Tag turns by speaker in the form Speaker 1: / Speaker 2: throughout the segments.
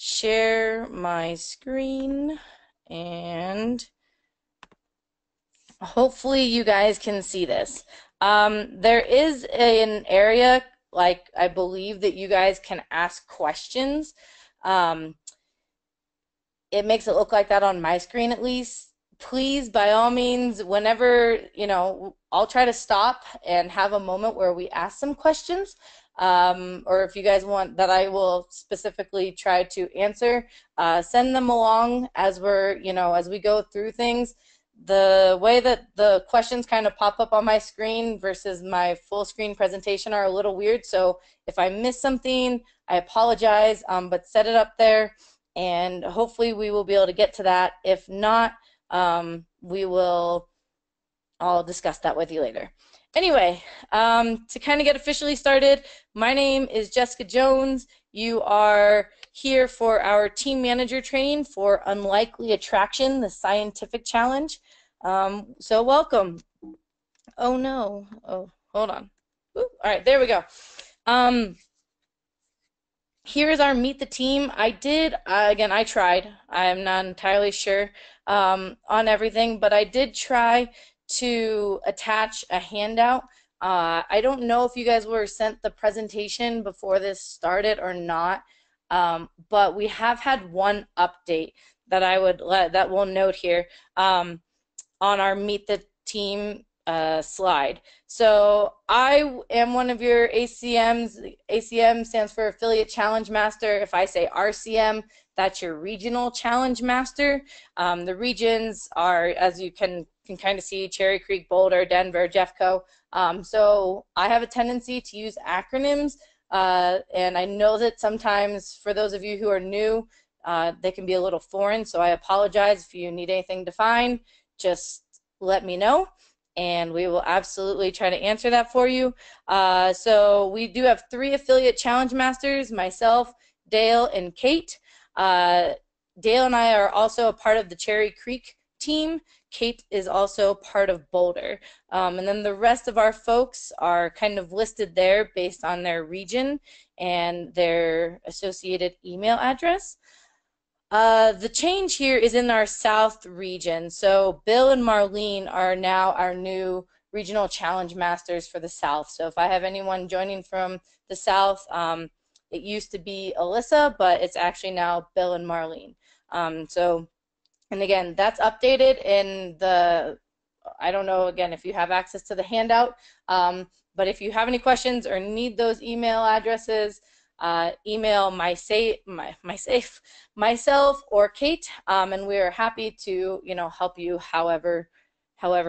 Speaker 1: share my screen, and hopefully you guys can see this. There is an area, like I believe, that you guys can ask questions. Um, it makes it look like that on my screen at least. Please, by all means, whenever, I'll try to stop and have a moment where we ask some questions. Or if you guys want that I will specifically try to answer, send them along as as we go through things. The way that the questions kind of pop up on my screen versus my full screen presentation are a little weird. So if I miss something, I apologize, but set it up there and hopefully we will be able to get to that. If not, I'll discuss that with you later. Anyway, to kind of get officially started, my name is Jessica Jones. You are here for our team manager training for Unlikely Attraction, the scientific challenge. So welcome. Oh no, oh, hold on. Ooh, all right, there we go. Here's our meet the team. Again, I tried. I'm not entirely sure on everything, but I did try to attach a handout. I don't know if you guys were sent the presentation before this started or not, but we have had one update that we'll note here on our meet the team slide. So I am one of your ACMs. ACM stands for Affiliate Challenge Master. If I say RCM, that's your Regional Challenge Master. The regions are, as you can kind of see, Cherry Creek, Boulder, Denver, Jeffco. So I have a tendency to use acronyms, and I know that sometimes for those of you who are new, they can be a little foreign, so I apologize. If you need anything defined, just let me know and we will absolutely try to answer that for you. So we do have 3 affiliate challenge masters, myself, Dale, and Kate. Dale and I are also a part of the Cherry Creek team. Kate is also part of Boulder. And then the rest of our folks are kind of listed there based on their region and their associated email address. The change here is in our South region. So Bill and Marlene are now our new regional challenge masters for the South. So if I have anyone joining from the South, it used to be Alyssa, but it's actually now Bill and Marlene. And again, that's updated in I don't know, again, if you have access to the handout, but if you have any questions or need those email addresses, email myself or Kate, and we are happy to help you however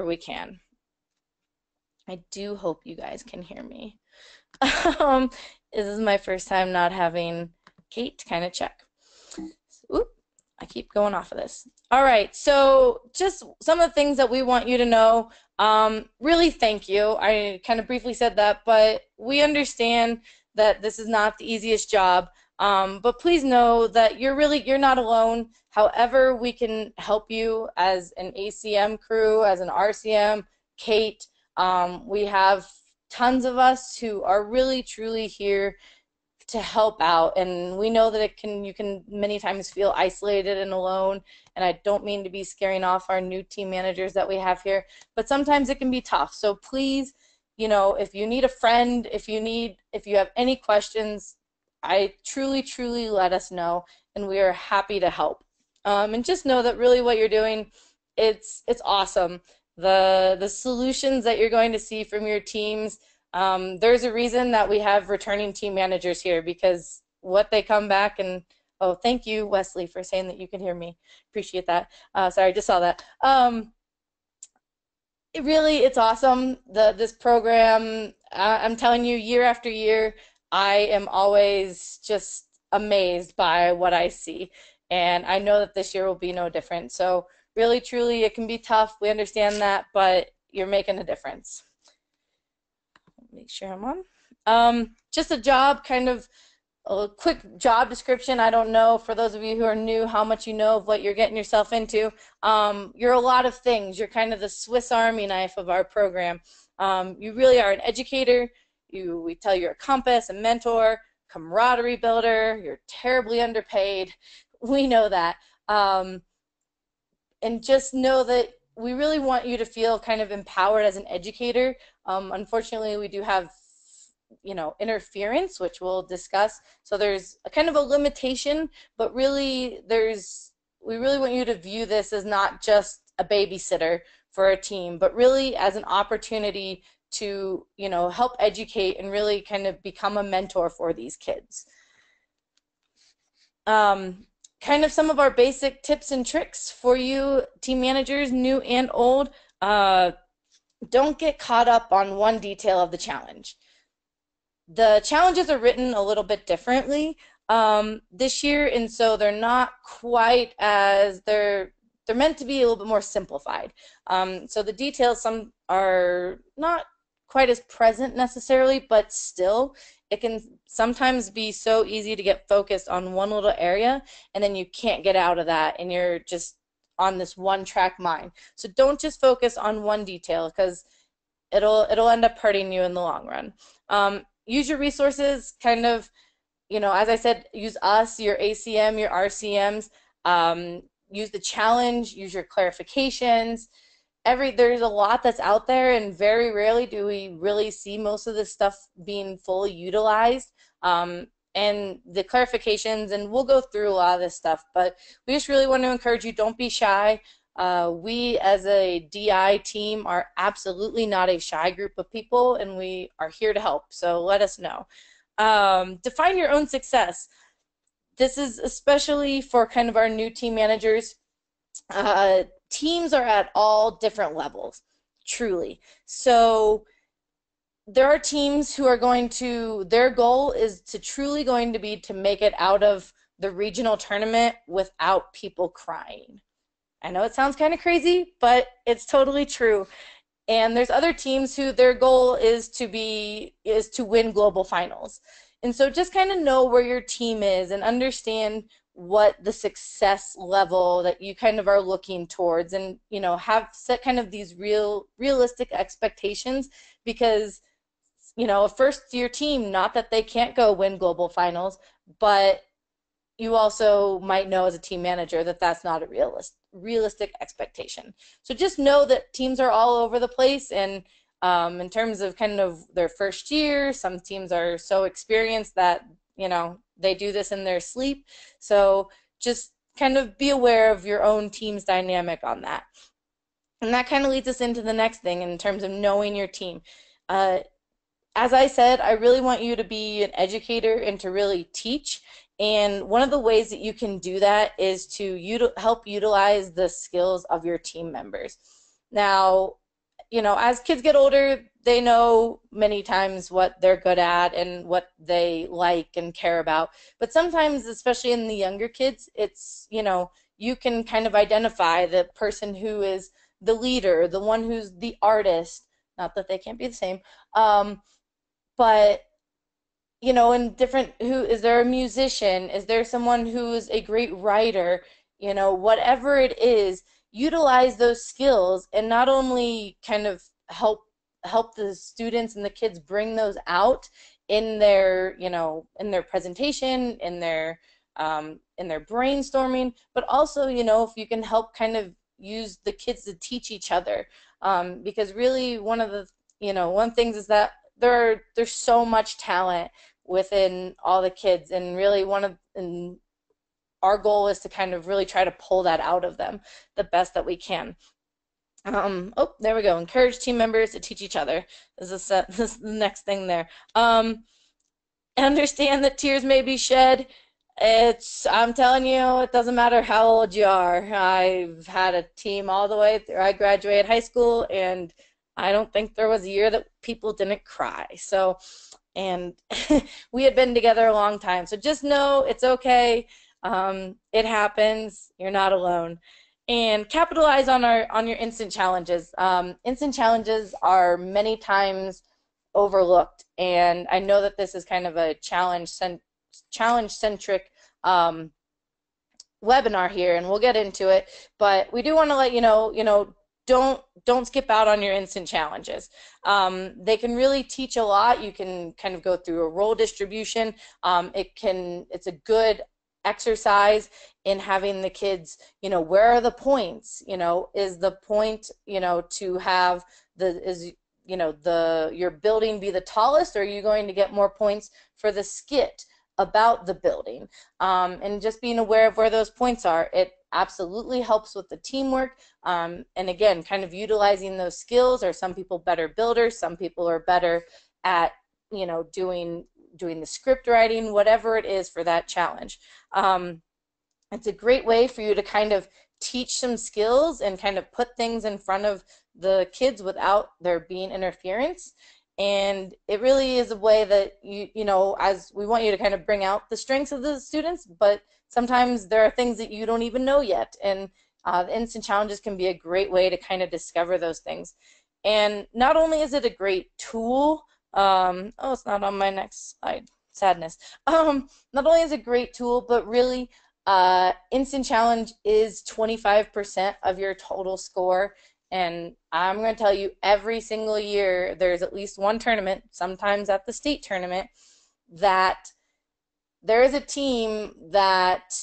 Speaker 1: we can. I do hope you guys can hear me. This is my first time not having Kate kind of check. Oop, I keep going off of this. All right, so just some of the things that we want you to know. Really, thank you. I kind of briefly said that, but we understand that this is not the easiest job, but please know that you're not alone. However we can help you as an ACM crew, as an RCM, Kate, we have tons of us who are really truly here to help out, and we know that you can many times feel isolated and alone, and I don't mean to be scaring off our new team managers that we have here, but sometimes it can be tough. So please, if you need a friend, if you have any questions, I truly let us know, and we are happy to help. And just know that really what you're doing, it's awesome. The solutions that you're going to see from your teams, there's a reason that we have returning team managers here, because what they come back and, oh, thank you, Wesley, for saying that you can hear me. Appreciate that. Sorry, I just saw that. It's awesome. This program, I'm telling you, year after year, I am always just amazed by what I see. And I know that this year will be no different. So really, truly, it can be tough. We understand that, but you're making a difference. Make sure I'm on. Just a job, kind of a quick job description. I don't know, for those of you who are new, how much you know of what you're getting yourself into. You're a lot of things. You're kind of the Swiss Army knife of our program. You really are an educator. We tell you're a compass, a mentor, camaraderie builder. You're terribly underpaid. We know that. Um, and just know that we really want you to feel kind of empowered as an educator. Unfortunately, we do have, interference, which we'll discuss. So there's a kind of a limitation, but really we really want you to view this as not just a babysitter for a team, but really as an opportunity to, help educate and really kind of become a mentor for these kids. Um, Kind of some of our basic tips and tricks for you team managers, new and old. Uh, don't get caught up on one detail of the challenge. The challenges are written a little bit differently this year, and so they're not quite as they're meant to be a little bit more simplified. So the details some are not quite as present necessarily, but still, it can sometimes be so easy to get focused on one little area, and then you can't get out of that, and you're just on this one track mind. So don't just focus on one detail because it'll end up hurting you in the long run. Use your resources, kind of, as I said, use us, your ACM, your RCMs. Use the challenge, use your clarifications. There's a lot that's out there, and very rarely do we really see most of this stuff being fully utilized. And the clarifications, and we'll go through a lot of this stuff, but we just really want to encourage you, don't be shy. We as a DI team are absolutely not a shy group of people, and we are here to help, so let us know. Define your own success. This is especially for kind of our new team managers. Teams are at all different levels, truly. So there are teams who are their goal is to truly going to be to make it out of the regional tournament without people crying. I know it sounds kind of crazy, but it's totally true. And there's other teams who their goal is to win global finals. And so just kind of know where your team is and understand what the success level that you kind of are looking towards, and have set kind of these realistic expectations, because a first year team, not that they can't go win global finals, but you also might know as a team manager that that's not a realistic expectation. So just know that teams are all over the place, and in terms of kind of their first year, some teams are so experienced that they do this in their sleep. So just kind of be aware of your own team's dynamic on that. And that kind of leads us into the next thing in terms of knowing your team. As I said, I really want you to be an educator and to really teach. And one of the ways that you can do that is to help utilize the skills of your team members. Now, as kids get older, they know many times what they're good at and what they like and care about. But sometimes, especially in the younger kids, it's, you can kind of identify the person who is the leader, the one who's the artist. Not that they can't be the same. But in different, who is there a musician? Is there someone who is a great writer? Whatever it is, utilize those skills and not only kind of help the students and the kids bring those out in their in their presentation, in their brainstorming, but also if you can help kind of use the kids to teach each other, because really one of the one things is that there's so much talent within all the kids, and really and our goal is to kind of really try to pull that out of them the best that we can. Oh, there we go. Encourage team members to teach each other. This is the next thing there. Understand that tears may be shed. I'm telling you, it doesn't matter how old you are. I've had a team all the way through. I graduated high school, and I don't think there was a year that people didn't cry. So, and we had been together a long time. So just know it's okay. It happens. You're not alone. And capitalize on your instant challenges. Instant challenges are many times overlooked, and I know that this is kind of a challenge-centric webinar here, and we'll get into it. But we do want to let you know, don't skip out on your instant challenges. They can really teach a lot. You can kind of go through a role distribution. It's a good exercise in having the kids, where are the points? Is the point, to have your building be the tallest, or are you going to get more points for the skit about the building? And just being aware of where those points are, it absolutely helps with the teamwork. And again, kind of utilizing those skills. Are some people better builders? Some people are better at, doing the script writing, whatever it is for that challenge. It's a great way for you to kind of teach some skills and kind of put things in front of the kids without there being interference. And it really is a way that as we want you to kind of bring out the strengths of the students, but sometimes there are things that you don't even know yet. And the instant challenges can be a great way to kind of discover those things. And not only is it a great tool, oh, it's not on my next slide, sadness. Not only is it a great tool, but really instant challenge is 25% of your total score. And I'm going to tell you, every single year there's at least one tournament, sometimes at the state tournament, that there is a team that,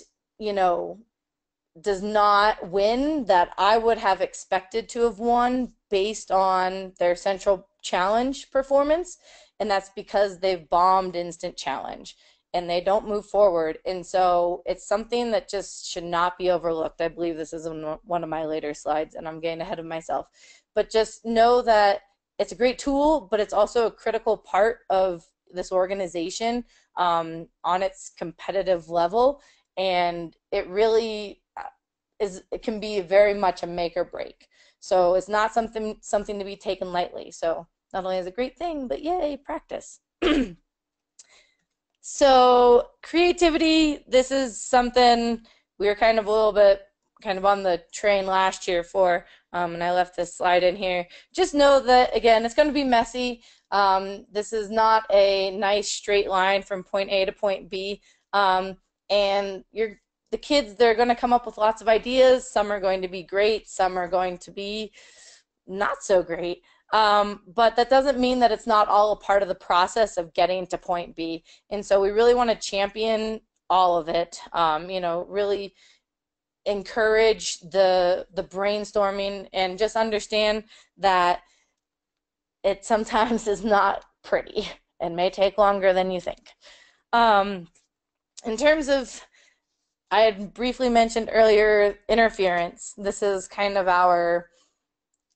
Speaker 1: does not win that I would have expected to have won based on their central challenge performance. And that's because they've bombed instant challenge and they don't move forward. And so it's something that just should not be overlooked. I believe this is one of my later slides, and I'm getting ahead of myself. But just know that it's a great tool, but it's also a critical part of this organization on its competitive level. And it really it can be very much a make or break. So it's not something to be taken lightly. So not only is it a great thing, but yay, practice. So creativity, this is something we were kind of a little bit kind of on the train last year for, and I left this slide in here. Just know that, again, it's going to be messy. This is not a nice straight line from point A to point B, and the kids, they're going to come up with lots of ideas. Some are going to be great, some are going to be not so great. But that doesn't mean that it's not all a part of the process of getting to point B. And so we really want to champion all of it, really encourage the brainstorming, and just understand that it sometimes is not pretty and may take longer than you think. In terms of, I had briefly mentioned earlier, interference. This is kind of our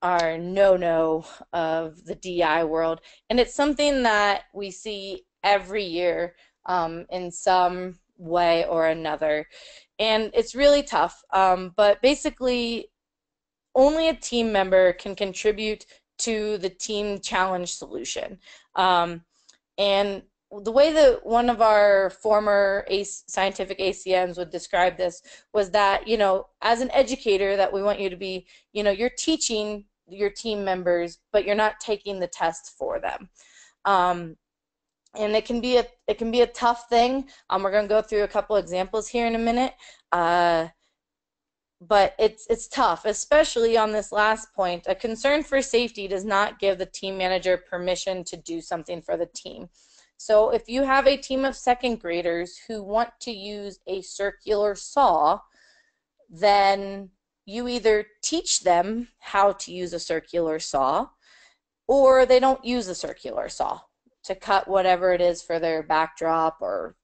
Speaker 1: no-no of the DI world, and it's something that we see every year in some way or another, and it's really tough. But basically, only a team member can contribute to the team challenge solution. And the way that one of our former scientific ACMs would describe this was that, as an educator, that we want you to be, you're teaching your team members, but you're not taking the test for them. And it can be a tough thing. We're going to go through a couple examples here in a minute. But it's tough, especially on this last point. A concern for safety does not give the team manager permission to do something for the team. So if you have a team of second graders who want to use a circular saw, then you either teach them how to use a circular saw, or they don't use a circular saw to cut whatever it is for their backdrop or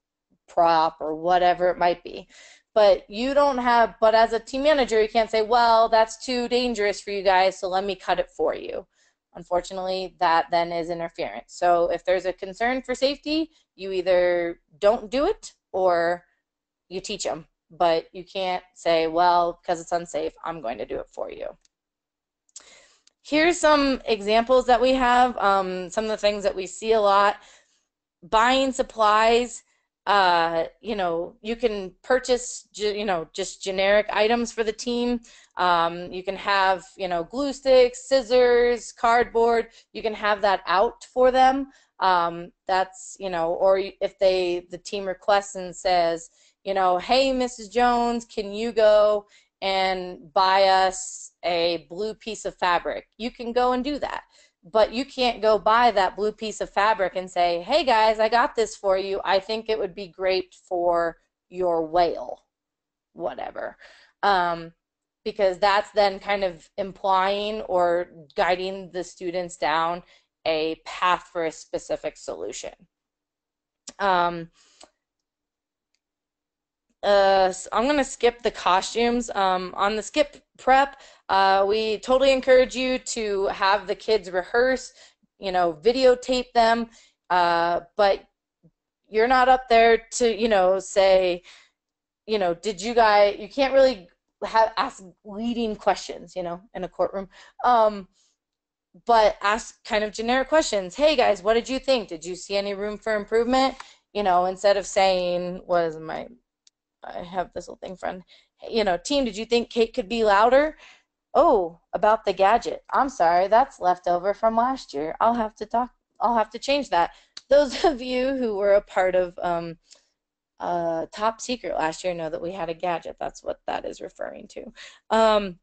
Speaker 1: prop or whatever it might be. But as a team manager, you can't say, well, that's too dangerous for you guys, so let me cut it for you. Unfortunately, that then is interference. So if there's a concern for safety, you either don't do it or you teach them. But you can't say, well, because it's unsafe, I'm going to do it for you. Here's some examples that we have, some of the things that we see a lot. Buying supplies. You can purchase, just generic items for the team. You can have, glue sticks, scissors, cardboard. You can have that out for them. That's, or if the team requests and says, hey, Mrs. Jones, can you go and buy us a blue piece of fabric. You can go and do that. But you can't go buy that blue piece of fabric and say, hey guys, I got this for you. I think it would be great for your whale, whatever. Um, because that's then kind of implying or guiding the students down a path for a specific solution. Um, so I'm going to skip the costumes. On the skip prep, we totally encourage you to have the kids rehearse, videotape them, but you're not up there to, say, did you can't really ask leading questions, in a courtroom. But ask kind of generic questions. Hey guys, what did you think? Did you see any room for improvement? Instead of saying, I have this little thing friend, team, did you think Kate could be louder? Oh, about the gadget. I'm sorry, that's left over from last year. I'll have to change that. Those of you who were a part of Top Secret last year know that we had a gadget. That's what that is referring to.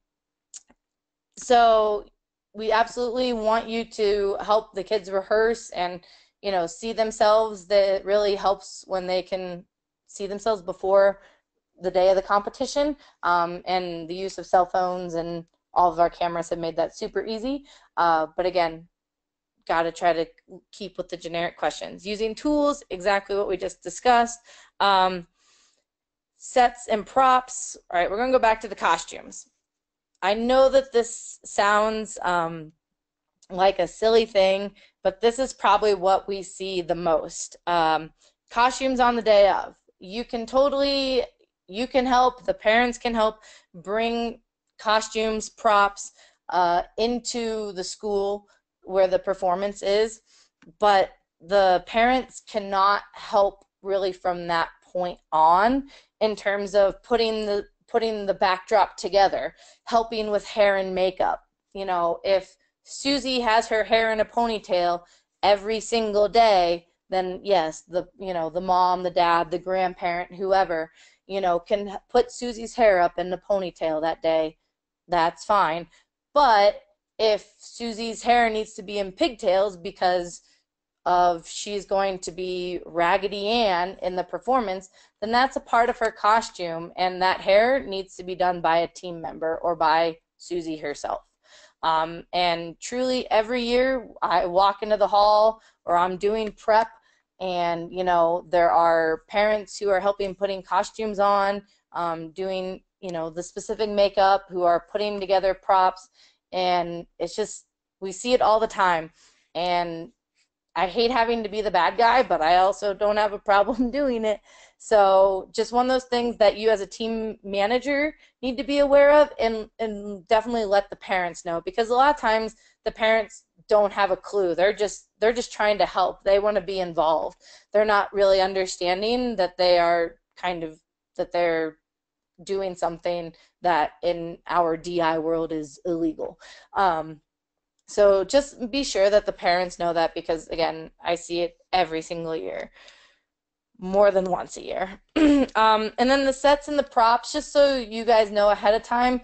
Speaker 1: So we absolutely want you to help the kids rehearse and, see themselves. That really helps when they can see themselves before the day of the competition. And the use of cell phones and all of our cameras have made that super easy. But again, got to try to keep with the generic questions. Using tools, exactly what we just discussed. Sets and props. All right, we're going to go back to the costumes. I know that this sounds like a silly thing, but this is probably what we see the most. Costumes on the day of. You can help, the parents can help bring costumes, props into the school where the performance is, but the parents cannot help really from that point on in terms of putting the backdrop together, helping with hair and makeup. If Susie has her hair in a ponytail every single day, then yes, the mom, the dad, the grandparent, whoever, can put Susie's hair up in the ponytail that day. That's fine. But if Susie's hair needs to be in pigtails because she's going to be Raggedy Ann in the performance, then that's a part of her costume, and that hair needs to be done by a team member or by Susie herself. And truly, every year I walk into the hall or I'm doing prep, and there are parents who are helping putting costumes on, doing the specific makeup, who are putting together props, and it's just, we see it all the time. And I hate having to be the bad guy, but I also don't have a problem doing it. So just one of those things that you as a team manager need to be aware of, and definitely let the parents know, because a lot of times the parents don't have a clue. They're just trying to help. They want to be involved. They're not really understanding that they're doing something that in our DI world is illegal. So just be sure that the parents know that, because again, I see it every single year, more than once a year. And then the sets and the props, just so you guys know ahead of time,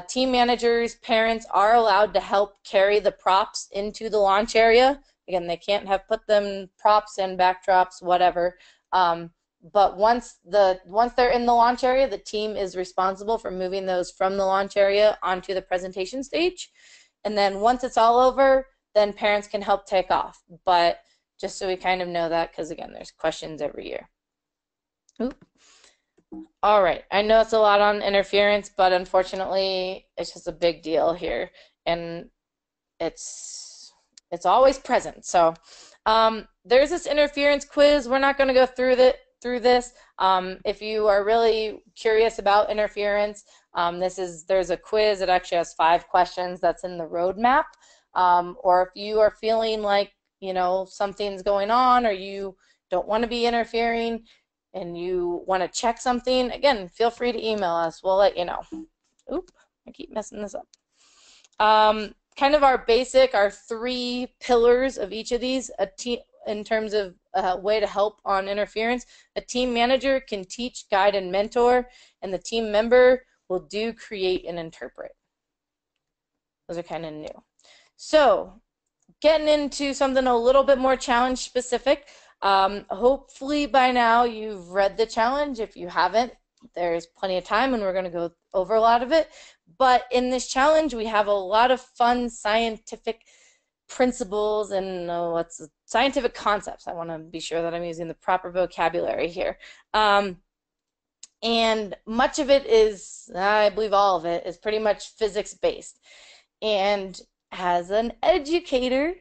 Speaker 1: team managers, parents are allowed to help carry the props into the launch area. Again, they can't have put them props and backdrops, whatever. But once they're in the launch area, the team is responsible for moving those from the launch area onto the presentation stage. And then once it's all over, then parents can help take off. But just so we kind of know that, because again, there's questions every year. Oop. All right, I know it's a lot on interference, but unfortunately, it's just a big deal here, and it's always present. So there's this interference quiz. We're not going to go through this. If you are really curious about interference, there's a quiz that actually has 5 questions that's in the roadmap. Or if you are feeling like something's going on, or you don't want to be interfering and you want to check something, again, feel free to email us. We'll let you know. Oop, I keep messing this up. Kind of our 3 pillars of each of these, in terms of a way to help on interference. A team manager can teach, guide, and mentor, and the team member will do, create, and interpret. Those are kind of new. So getting into something a little bit more challenge specific. Hopefully by now you've read the challenge. If you haven't, there's plenty of time and we're going to go over a lot of it. But in this challenge, we have a lot of fun scientific principles and scientific concepts. I want to be sure that I'm using the proper vocabulary here. And much of it is, I believe all of it, is pretty much physics based. And as an educator,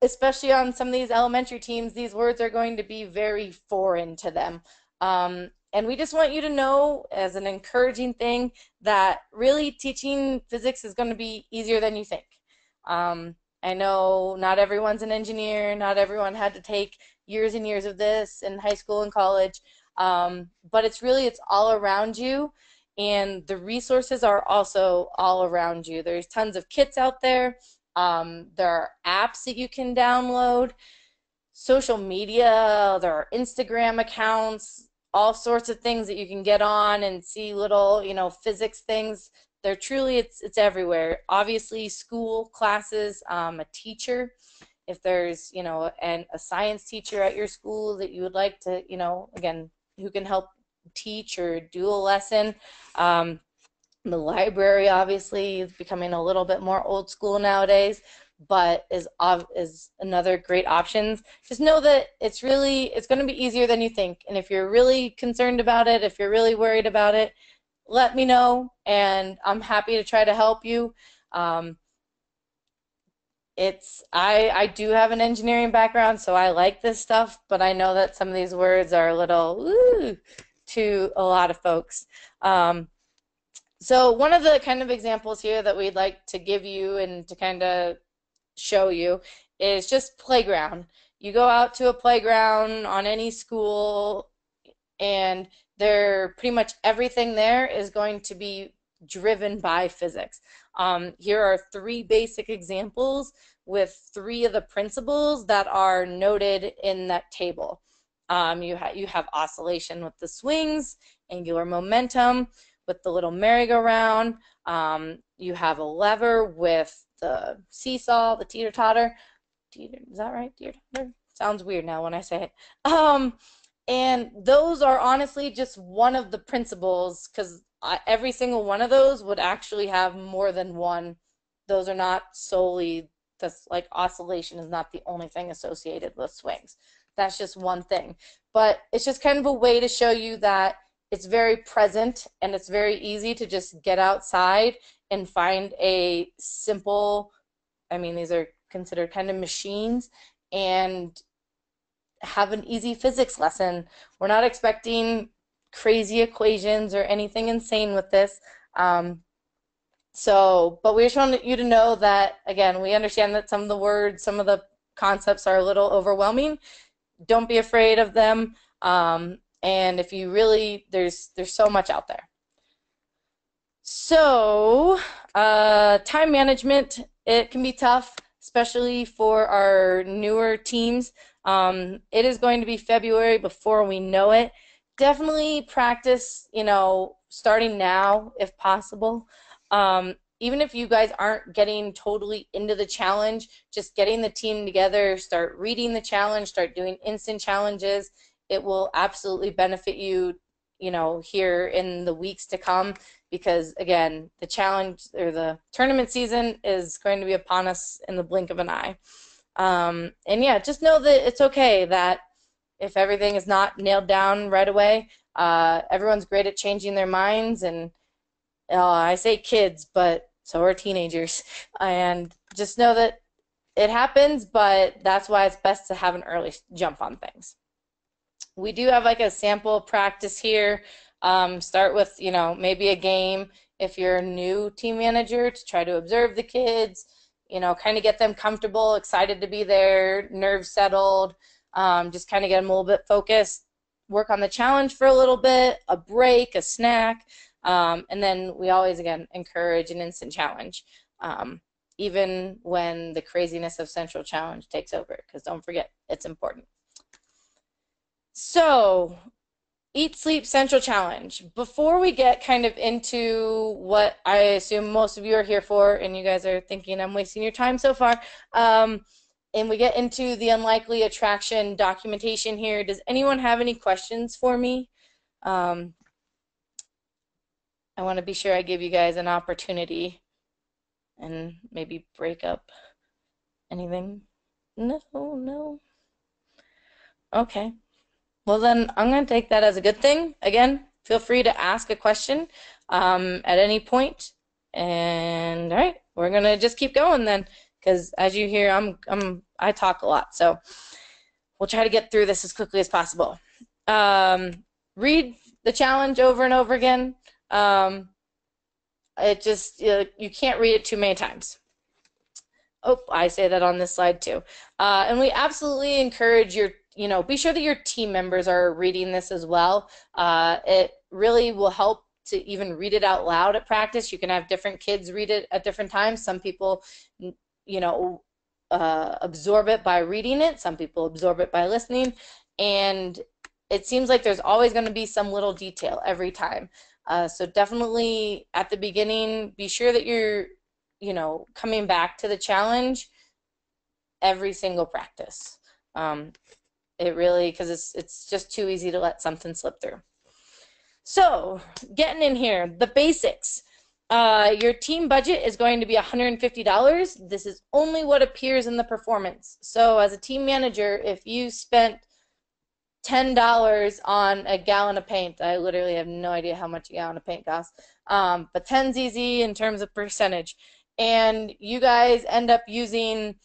Speaker 1: especially on some of these elementary teams, these words are going to be very foreign to them. And we just want you to know, as an encouraging thing, that really teaching physics is going to be easier than you think. I know not everyone's an engineer, not everyone had to take years and years of this in high school and college, but it's all around you, and the resources are also all around you. There's tons of kits out there. There are apps that you can download, social media, there are Instagram accounts, all sorts of things that you can get on and see little, physics things. They're truly, it's everywhere. Obviously, school, classes, a teacher. If there's, a science teacher at your school that you would like to, again, who can help teach or do a lesson. The library obviously is becoming a little bit more old school nowadays, but is another great option. Just know that it's going to be easier than you think. And if you're really concerned about it, if you're really worried about it, let me know, and I'm happy to try to help you. I do have an engineering background, so I like this stuff, but I know that some of these words are a little to a lot of folks. So one of the kind of examples here that we'd like to give you and to kind of show you is just playground. You go out to a playground on any school, and pretty much everything there is going to be driven by physics. Here are 3 basic examples with 3 of the principles that are noted in that table. You have oscillation with the swings, angular momentum with the little merry-go-round. You have a lever with the seesaw, the teeter-totter. Is that right? Teeter-totter? Sounds weird now when I say it. And those are honestly just one of the principles, because every single one of those would actually have more than one. Those are not solely, that's like oscillation is not the only thing associated with swings. That's just one thing. But it's just kind of a way to show you that it's very present, and it's very easy to just get outside and find a simple, these are considered kind of machines, and have an easy physics lesson. We're not expecting crazy equations or anything insane with this. But we just want you to know that, again, we understand that some of the words, some of the concepts are a little overwhelming. Don't be afraid of them. And if you really, there's so much out there. So, time management, it can be tough, especially for our newer teams. It is going to be February before we know it. Definitely practice, starting now if possible. Even if you guys aren't getting totally into the challenge, just getting the team together, start reading the challenge, start doing instant challenges. It will absolutely benefit you, here in the weeks to come, because again, the challenge or the tournament season is going to be upon us in the blink of an eye. And yeah, just know that it's okay that if everything is not nailed down right away, everyone's great at changing their minds, and I say kids, but so are teenagers. And just know that it happens, but that's why it's best to have an early jump on things. We do have like a sample practice here. Start with, maybe a game if you're a new team manager, to try to observe the kids, kind of get them comfortable, excited to be there, nerves settled, just kind of get them a little bit focused, work on the challenge for a little bit, a break, a snack, and then we always, again, encourage an instant challenge, even when the craziness of Central Challenge takes over, because don't forget, it's important. So Eat Sleep Central Challenge. Before we get kind of into what I assume most of you are here for, and you guys are thinking I'm wasting your time so far, and we get into the unlikely attraction documentation here, does anyone have any questions for me? Um, I want to be sure I give you guys an opportunity and maybe break up anything. No, no. Okay. Well, then I'm going to take that as a good thing. Again, feel free to ask a question at any point. And all right, we're going to just keep going then, because as you hear, I talk a lot. So we'll try to get through this as quickly as possible. Read the challenge over and over again. It just, you can't read it too many times. Oh, I say that on this slide too. And we absolutely encourage be sure that your team members are reading this as well. It really will help to even read it out loud at practice. You can have different kids read it at different times. Some people, absorb it by reading it. Some people absorb it by listening. And it seems like there's always going to be some little detail every time. So definitely at the beginning, be sure that you're coming back to the challenge every single practice. It really, because it's just too easy to let something slip through. So getting in here, the basics. Your team budget is going to be $150. This is only what appears in the performance. So as a team manager, if you spent $10 on a gallon of paint, I literally have no idea how much a gallon of paint costs, but 10's easy in terms of percentage, and you guys end up using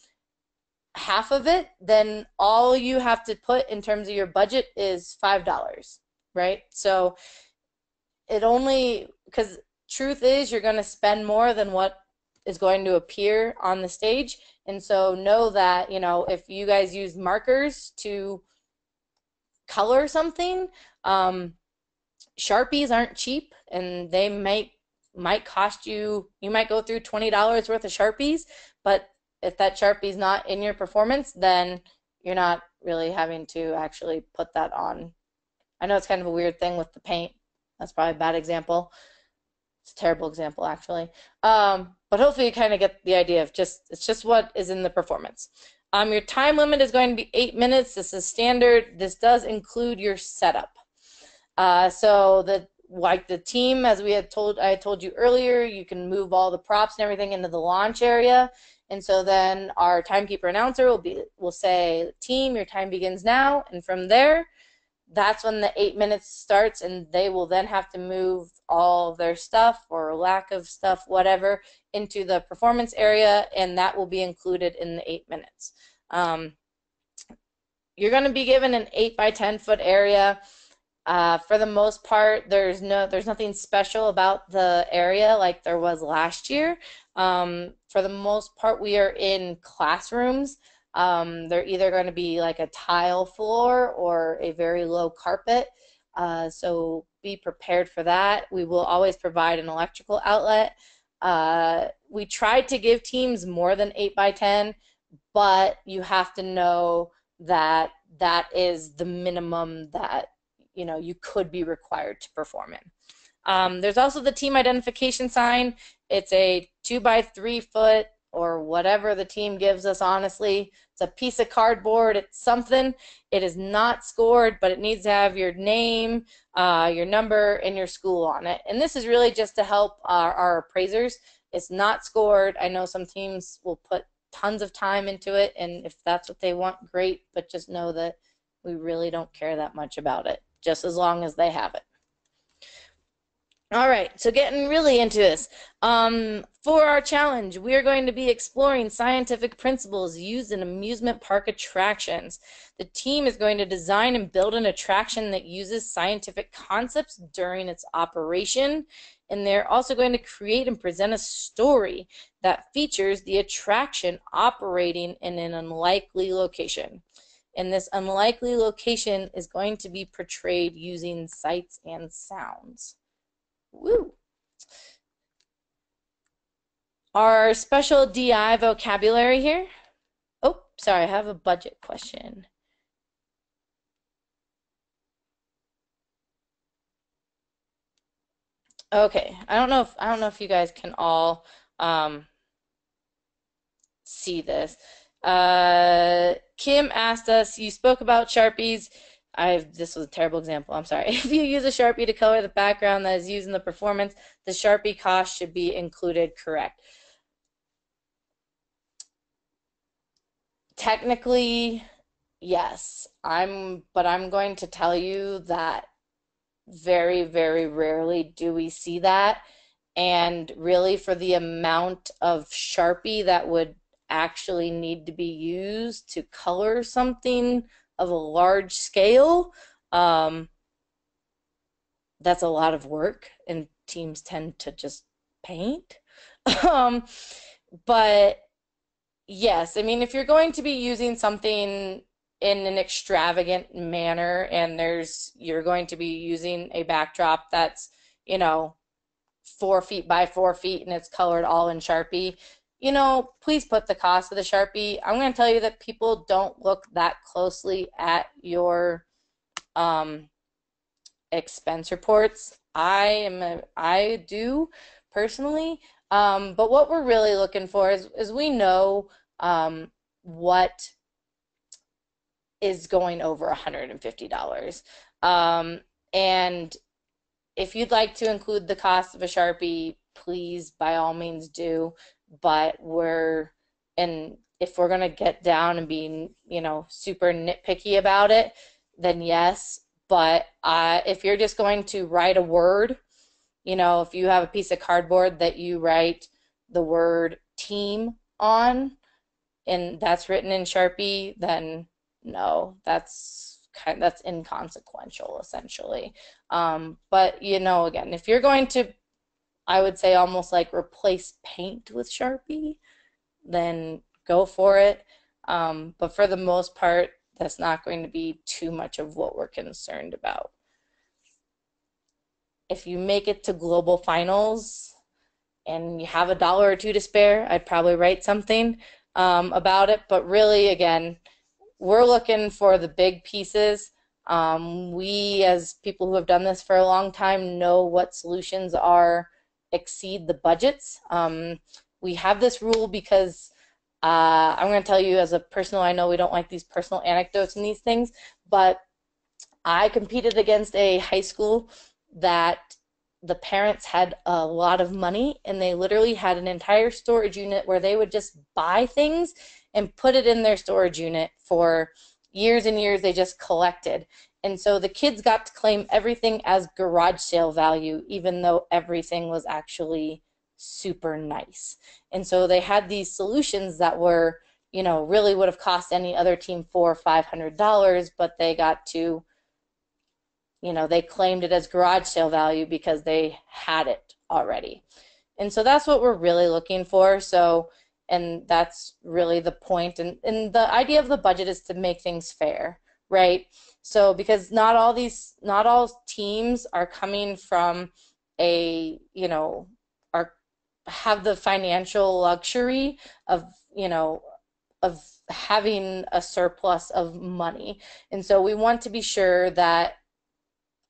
Speaker 1: half of it, then all you have to put in terms of your budget is $5, right? So it only, because truth is you're going to spend more than what is going to appear on the stage. And so know that, if you guys use markers to color something, Sharpies aren't cheap, and they might cost you might go through $20 worth of Sharpies, but if that Sharpie's not in your performance, then you're not really having to actually put that on. I know it's kind of a weird thing with the paint. That's probably a bad example. It's a terrible example, actually. But hopefully you kind of get the idea of it's just what is in the performance. Your time limit is going to be 8 minutes. This is standard. This does include your setup. So the team, as I told you earlier, you can move all the props and everything into the launch area. And so then our timekeeper announcer will say, team, your time begins now. And from there, that's when the 8 minutes starts, and they will then have to move all of their stuff or lack of stuff, whatever, into the performance area, and that will be included in the 8 minutes. You're going to be given an 8 by 10 foot area. For the most part, there's nothing special about the area like there was last year. For the most part, we are in classrooms. They're either going to be like a tile floor or a very low carpet. So be prepared for that. We will always provide an electrical outlet. We tried to give teams more than 8 by 10, but you have to know that that is the minimum that you could be required to perform in. There's also the team identification sign. It's a 2 by 3 foot or whatever the team gives us, honestly. It's a piece of cardboard. It's something. It is not scored, but it needs to have your name, your number, and your school on it. And this is really just to help our appraisers. It's not scored. I know some teams will put tons of time into it, and if that's what they want, great, but just know that we really don't care that much about it, just as long as they have it. All right, so getting really into this. For our challenge, we are going to be exploring scientific principles used in amusement park attractions. The team is going to design and build an attraction that uses scientific concepts during its operation, and they're also going to create and present a story that features the attraction operating in an unlikely location. And this unlikely location is going to be portrayed using sights and sounds. Woo! Our special DI vocabulary here. Oh, sorry, I have a budget question. Okay, I don't know if you guys can all um, see this. Kim asked us, you spoke about Sharpies. This was a terrible example. I'm sorry. If you use a Sharpie to color the background that is used in the performance, the Sharpie cost should be included, correct? Technically, yes. But I'm going to tell you that very, very rarely do we see that. And really, for the amount of Sharpie that would actually need to be used to color something of a large scale, um, that's a lot of work, and teams tend to just paint. Um, but yes, I mean, if you're going to be using something in an extravagant manner and you're going to be using a backdrop that's, you know, 4 feet by 4 feet and it's colored all in Sharpie, please put the cost of the Sharpie. I'm going to tell you that people don't look that closely at your um, expense reports. I do personally, but what we're really looking for is we know what is going over $150. Um, and if you'd like to include the cost of a Sharpie, please by all means do. But and if we're gonna get down and be, super nitpicky about it, then yes. But if you're just going to write a word, if you have a piece of cardboard that you write the word team on, and that's written in Sharpie, then no, that's inconsequential essentially. But again, if you're going to, I would say almost like replace paint with Sharpie, then go for it. But for the most part, that's not going to be too much of what we're concerned about. If you make it to global finals and you have a dollar or two to spare, I'd probably write something about it. But really, again, we're looking for the big pieces. We, as people who have done this for a long time, know what solutions are exceed the budgets. We have this rule because I'm going to tell you as a personal, I know we don't like these personal anecdotes and these things, but I competed against a high school that the parents had a lot of money and they literally had an entire storage unit where they would just buy things and put it in their storage unit for years and years. They just collected. And so the kids got to claim everything as garage sale value, even though everything was actually super nice. And so they had these solutions that were, really would have cost any other team $400 or $500, but they got to, they claimed it as garage sale value because they had it already. And so that's what we're really looking for. So, and that's really the point. And the idea of the budget is to make things fair, right? So, because not all teams are coming from are have the financial luxury of, of having a surplus of money. And so we want to be sure that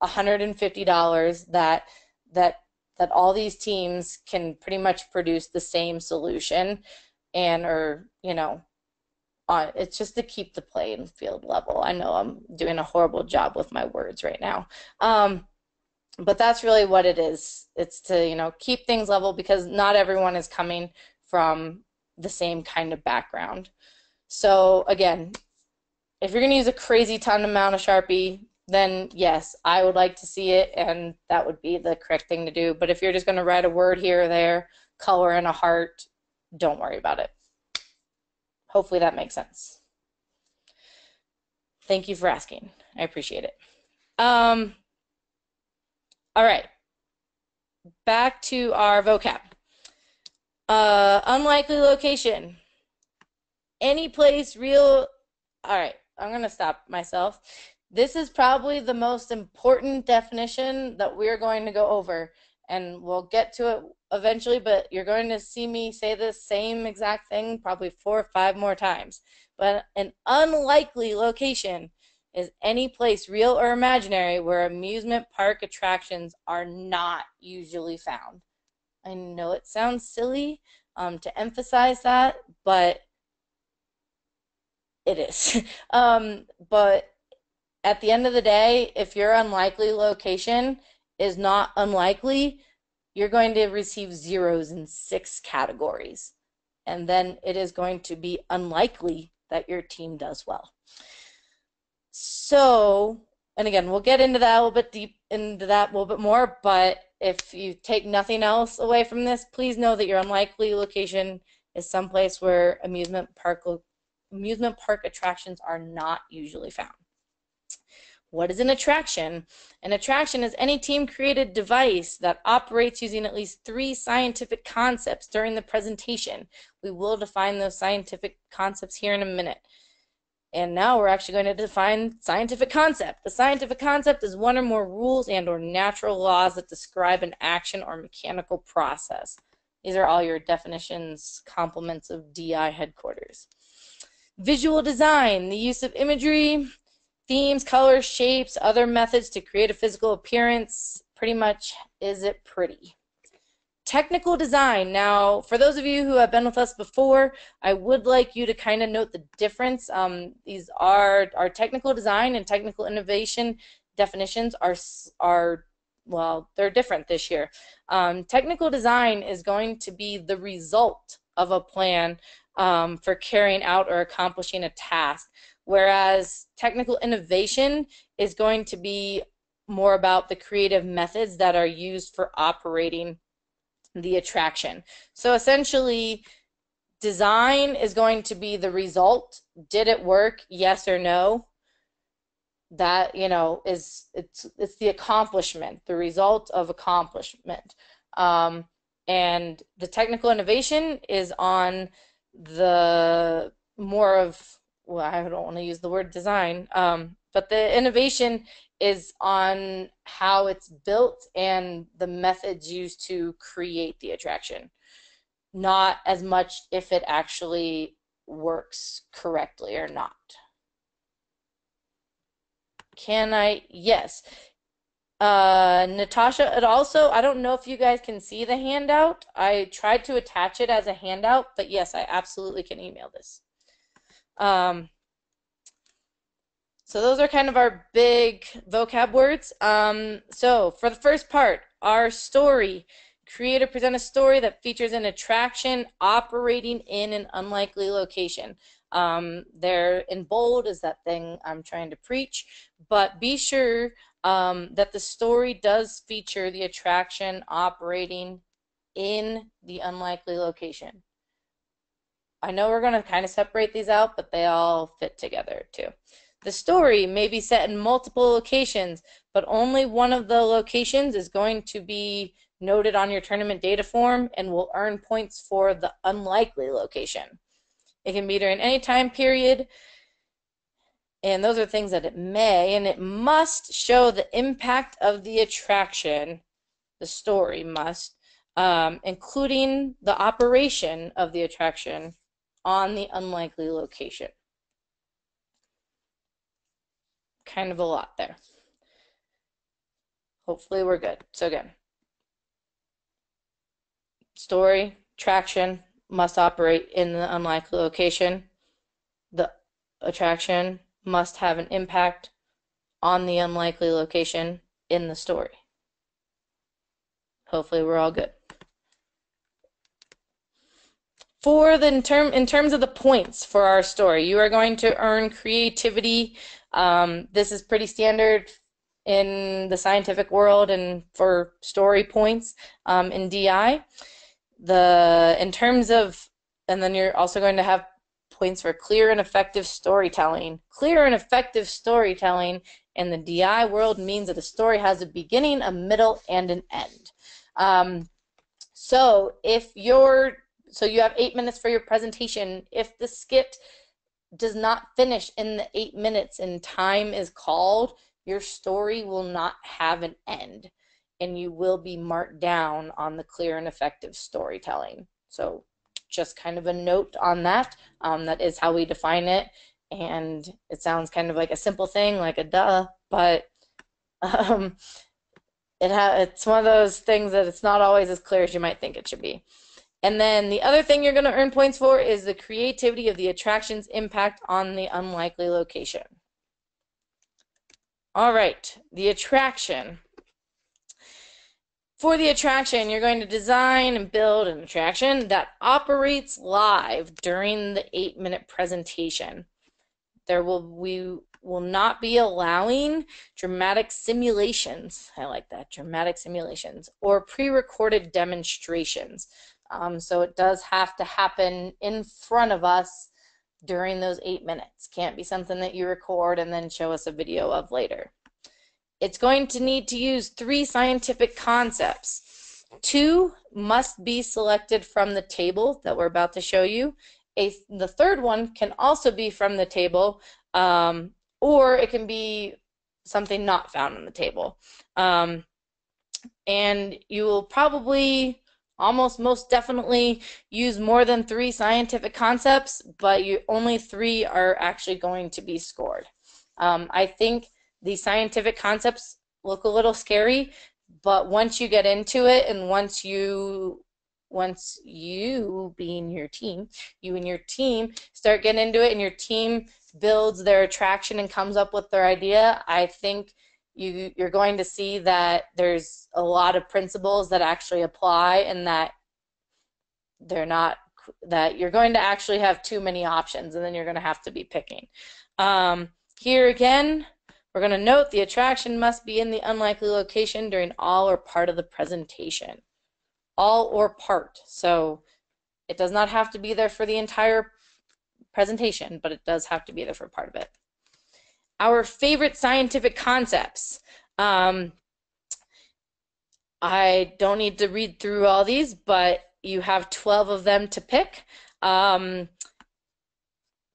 Speaker 1: $150 that that all these teams can pretty much produce the same solution and or it's just to keep the playing field level. I know I'm doing a horrible job with my words right now, but that's really what it is. It's to keep things level because not everyone is coming from the same kind of background. So again, if you're going to use a crazy ton amount of Sharpie, then yes, I would like to see it, and that would be the correct thing to do. But if you're just going to write a word here or there, color in a heart, don't worry about it. Hopefully that makes sense. Thank you for asking. I appreciate it. Um, all right, back to our vocab. Unlikely location. Any place real. All right, I'm going to stop myself. This is probably the most important definition that we're going to go over, and we'll get to it eventually, but you're going to see me say this same exact thing probably 4 or 5 more times. But an unlikely location is any place, real or imaginary, where amusement park attractions are not usually found. I know it sounds silly to emphasize that, but it is. But at the end of the day, if your unlikely location is not unlikely, you're going to receive zeros in 6 categories. And then it is going to be unlikely that your team does well. So, and again, we'll get into that a little bit deep into that a little bit more, but if you take nothing else away from this, please know that your unlikely location is someplace where amusement park attractions are not usually found. What is an attraction? An attraction is any team-created device that operates using at least 3 scientific concepts during the presentation. We will define those scientific concepts here in a minute. And now we're actually going to define scientific concept. The scientific concept is one or more rules and or natural laws that describe an action or mechanical process. These are all your definitions, complements of DI headquarters. Visual design, the use of imagery, themes, colors, shapes, other methods to create a physical appearance. Pretty much, is it pretty? Technical design. Now, for those of you who have been with us before, I would like you to kind of note the difference. These are our technical design and technical innovation definitions are well, they're different this year. Technical design is going to be the result of a plan for carrying out or accomplishing a task, whereas technical innovation is going to be more about the creative methods that are used for operating the attraction. So essentially, design is going to be the result. Did it work? Yes or no? That, you know, it's the accomplishment, the result of accomplishment. And the technical innovation is on the more of, well, I don't want to use the word design, but the innovation is on how it's built and the methods used to create the attraction, not as much if it actually works correctly or not. Can I? Yes. Natasha, it also, I don't know if you guys can see the handout. I tried to attach it as a handout, but yes, I absolutely can email this. So those are kind of our big vocab words. So for the first part, our story. Create or present a story that features an attraction operating in an unlikely location. There in bold is that thing I'm trying to preach, but be sure that the story does feature the attraction operating in the unlikely location. I know we're going to kind of separate these out, but they all fit together too. The story may be set in multiple locations, but only one of the locations is going to be noted on your tournament data form and will earn points for the unlikely location. It can be during any time period, and those are things that it may, and it must show the impact of the attraction, the story must, including the operation of the attraction on the unlikely location. Kind of a lot there. Hopefully we're good. So again, story, attraction must operate in the unlikely location. The attraction must have an impact on the unlikely location in the story. Hopefully we're all good. For the in terms of the points for our story, you are going to earn creativity. This is pretty standard in the scientific world and for story points in DI. In terms of, and then you're also going to have points for clear and effective storytelling. Clear and effective storytelling in the DI world means that the story has a beginning, a middle, and an end. So you have 8 minutes for your presentation. If the skit does not finish in the 8 minutes and time is called, your story will not have an end, and you will be marked down on the clear and effective storytelling. So just kind of a note on that. That is how we define it And it sounds kind of like a simple thing, like a duh, but um, it's one of those things that it's not always as clear as you might think it should be. And then the other thing you're going to earn points for is the creativity of the attraction's impact on the unlikely location. All right, the attraction. For the attraction, you're going to design and build an attraction that operates live during the 8-minute presentation. We will not be allowing dramatic simulations. I like that, dramatic simulations, or pre-recorded demonstrations. So it does have to happen in front of us during those 8 minutes. Can't be something that you record and then show us a video of later. It's going to need to use 3 scientific concepts. 2 must be selected from the table that we're about to show you. The third one can also be from the table, or it can be something not found on the table. And you will probably, almost most definitely, use more than 3 scientific concepts, but only 3 are actually going to be scored. I think the scientific concepts look a little scary, but once you get into it, and once you being your team, you and your team start getting into it, and your team builds their attraction and comes up with their idea, I think you're going to see that there's a lot of principles that actually apply, and that you're going to actually have too many options, and then you're going to have to be picking. Here again, we're going to note the attraction must be in the unlikely location during all or part of the presentation. All or part. So it does not have to be there for the entire presentation, but it does have to be there for part of it. Our favorite scientific concepts. I don't need to read through all these, but you have 12 of them to pick.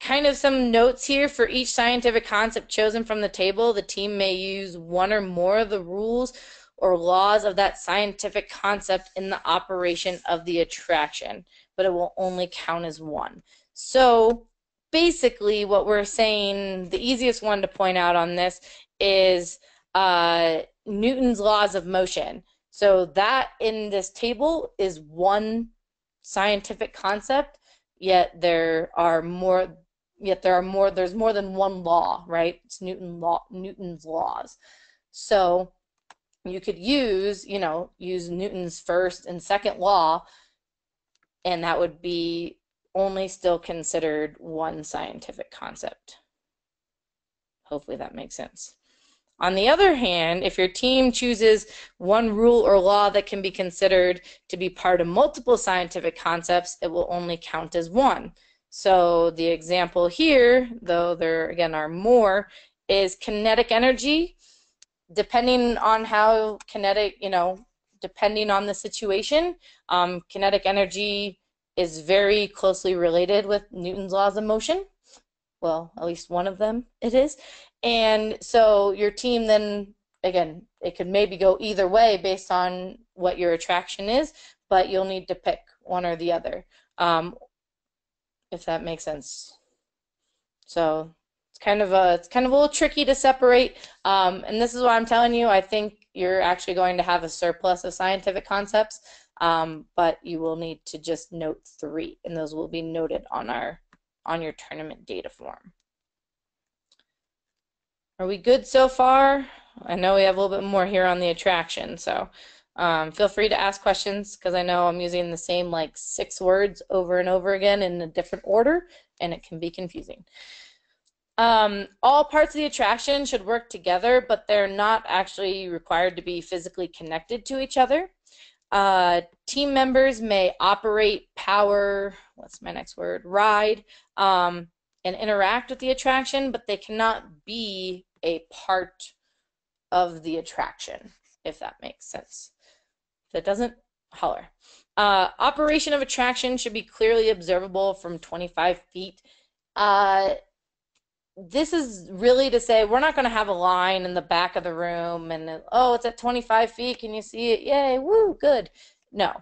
Speaker 1: Kind of some notes here for each scientific concept chosen from the table. The team may use one or more of the rules or laws of that scientific concept in the operation of the attraction, but it will only count as one. So basically what we're saying, the easiest one to point out on this is Newton's laws of motion. So that in this table is one scientific concept, yet there's more than one law, right? It's Newton's laws. So you could use Newton's first and second law, and that would be only still considered one scientific concept. Hopefully that makes sense. On the other hand, if your team chooses one rule or law that can be considered to be part of multiple scientific concepts, it will only count as one. So the example here, though there again are more, is kinetic energy. Depending on how depending on the situation, kinetic energy is very closely related with Newton's laws of motion. Well, at least one of them it is. And so your team then, again, it could maybe go either way based on what your attraction is, but you'll need to pick one or the other, if that makes sense. So it's kind of a little tricky to separate, and this is what I'm telling you. I think you're actually going to have a surplus of scientific concepts, but you will need to just note 3, and those will be noted on your tournament data form. Are we good so far? I know we have a little bit more here on the attraction, so feel free to ask questions, because I know I'm using the same 6 words over and over again in a different order, and it can be confusing. All parts of the attraction should work together, but they're not actually required to be physically connected to each other. Team members may operate, power, what's my next word, ride, and interact with the attraction, but they cannot be a part of the attraction, if that makes sense. If it doesn't, holler. Operation of attraction should be clearly observable from 25 feet. This is really to say we're not going to have a line in the back of the room and, oh, it's at 25 feet, can you see it? Yay, woo, good. No.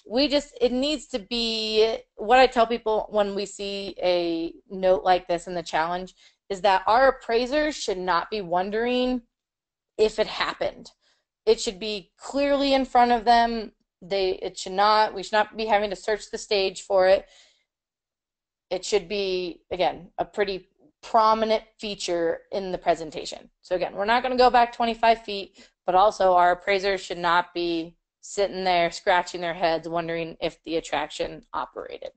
Speaker 1: It needs to be what I tell people when we see a note like this in the challenge is that our appraisers should not be wondering if it happened. It should be clearly in front of them. We should not be having to search the stage for it. It should be, again, a pretty prominent feature in the presentation. So again, we're not going to go back 25 feet, but also our appraisers should not be sitting there scratching their heads wondering if the attraction operated.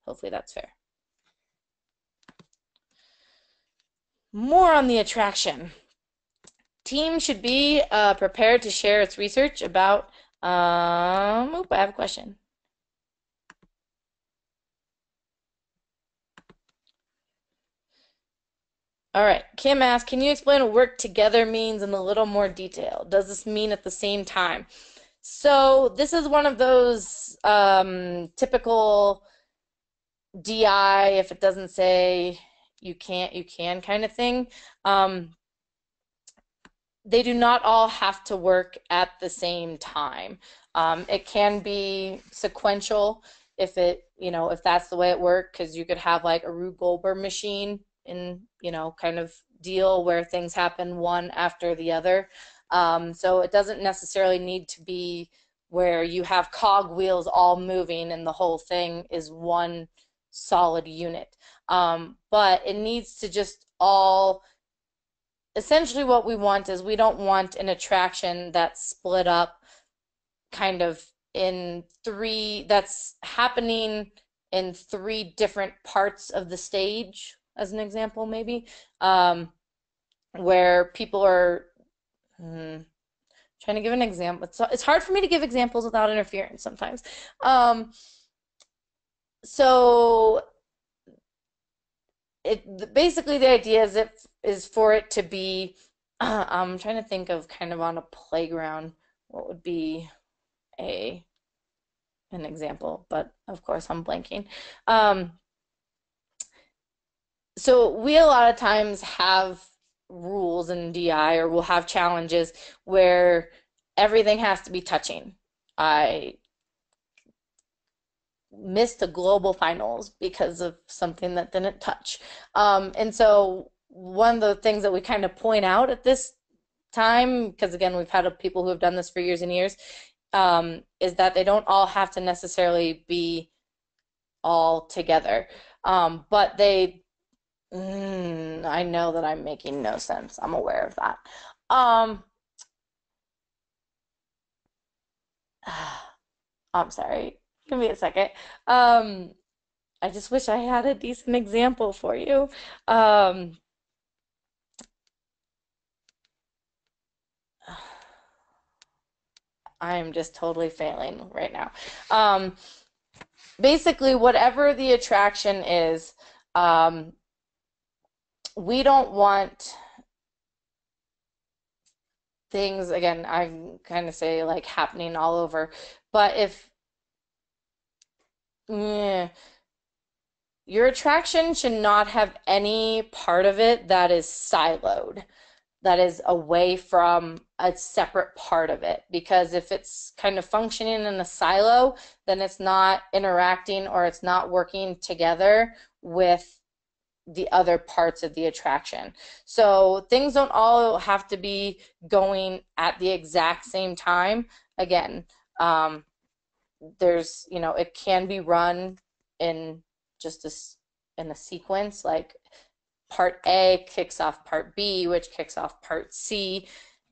Speaker 1: Hopefully that's fair. More on the attraction. Team should be prepared to share its research about, I have a question. All right, Kim asks, can you explain what work together means in a little more detail? Does this mean at the same time? So this is one of those typical DI, if it doesn't say you can't, you can kind of thing. They do not all have to work at the same time. It can be sequential if that's the way it works, because you could have like a Rube Goldberg machine in, kind of deal where things happen one after the other. So it doesn't necessarily need to be where you have cog wheels all moving and the whole thing is one solid unit. But it needs to just all, essentially what we want is we don't want an attraction that's split up kind of that's happening in three different parts of the stage, as an example, maybe, where people are trying to give an example. It's hard for me to give examples without interference sometimes. So basically the idea is for it to be, I'm trying to think of kind of on a playground what would be an example, but of course I'm blanking. So we a lot of times have rules in DI, or we'll have challenges where everything has to be touching. I missed the global finals because of something that didn't touch. And so one of the things that we kind of point out at this time, because again, we've had people who have done this for years and years, is that they don't all have to necessarily be all together. But I know that I'm making no sense. I'm aware of that. I'm sorry. Give me a second. I just wish I had a decent example for you. I'm just totally failing right now. Basically, whatever the attraction is, we don't want things, again, I kind of say like happening all over, but if your attraction should not have any part of it that is siloed, that is away from a separate part of it. Because if it's kind of functioning in a silo, then it's not interacting or it's not working together with the other parts of the attraction. So things don't all have to be going at the exact same time. Again, it can be run in just in a sequence, like part A kicks off part B, which kicks off part C.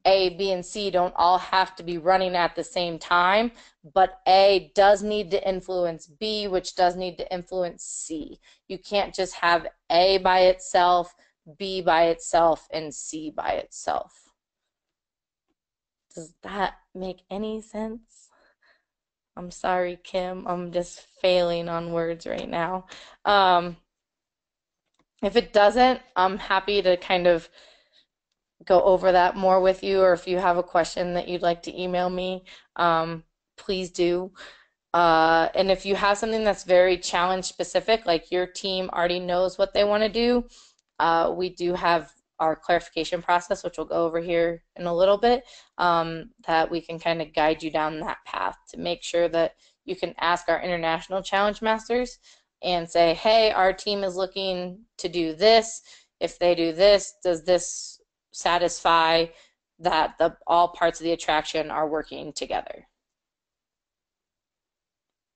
Speaker 1: A, B, and C don't all have to be running at the same time, but A does need to influence B, which does need to influence C. You can't just have A by itself, B by itself, and C by itself. Does that make any sense? I'm sorry, Kim. I'm just failing on words right now. If it doesn't, I'm happy to kind of go over that more with you, or if you have a question that you'd like to email me, please do. And if you have something that's very challenge specific, like your team already knows what they want to do, we do have our clarification process, which we'll go over here in a little bit, that we can kind of guide you down that path to make sure that you can ask our international challenge masters and say, hey, our team is looking to do this. If they do this, does this satisfy that all parts of the attraction are working together?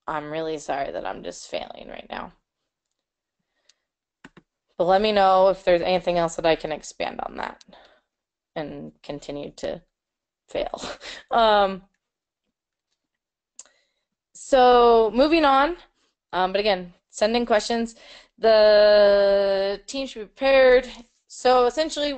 Speaker 1: I'm really sorry that I'm just failing right now. But let me know if there's anything else that I can expand on that and continue to fail. So moving on, but again, sending questions. The team should be prepared. So essentially,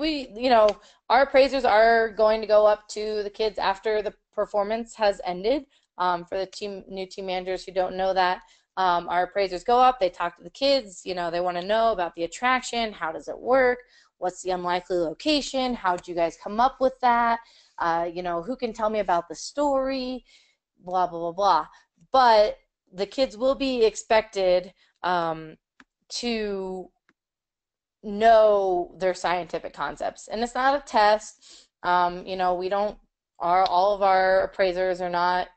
Speaker 1: our appraisers are going to go up to the kids after the performance has ended. For the new team managers who don't know that, our appraisers go up, they talk to the kids, they want to know about the attraction, how does it work, what's the unlikely location, how did you guys come up with that, who can tell me about the story, blah, blah, blah, blah. But the kids will be expected to know their scientific concepts. And it's not a test. All of our appraisers are not,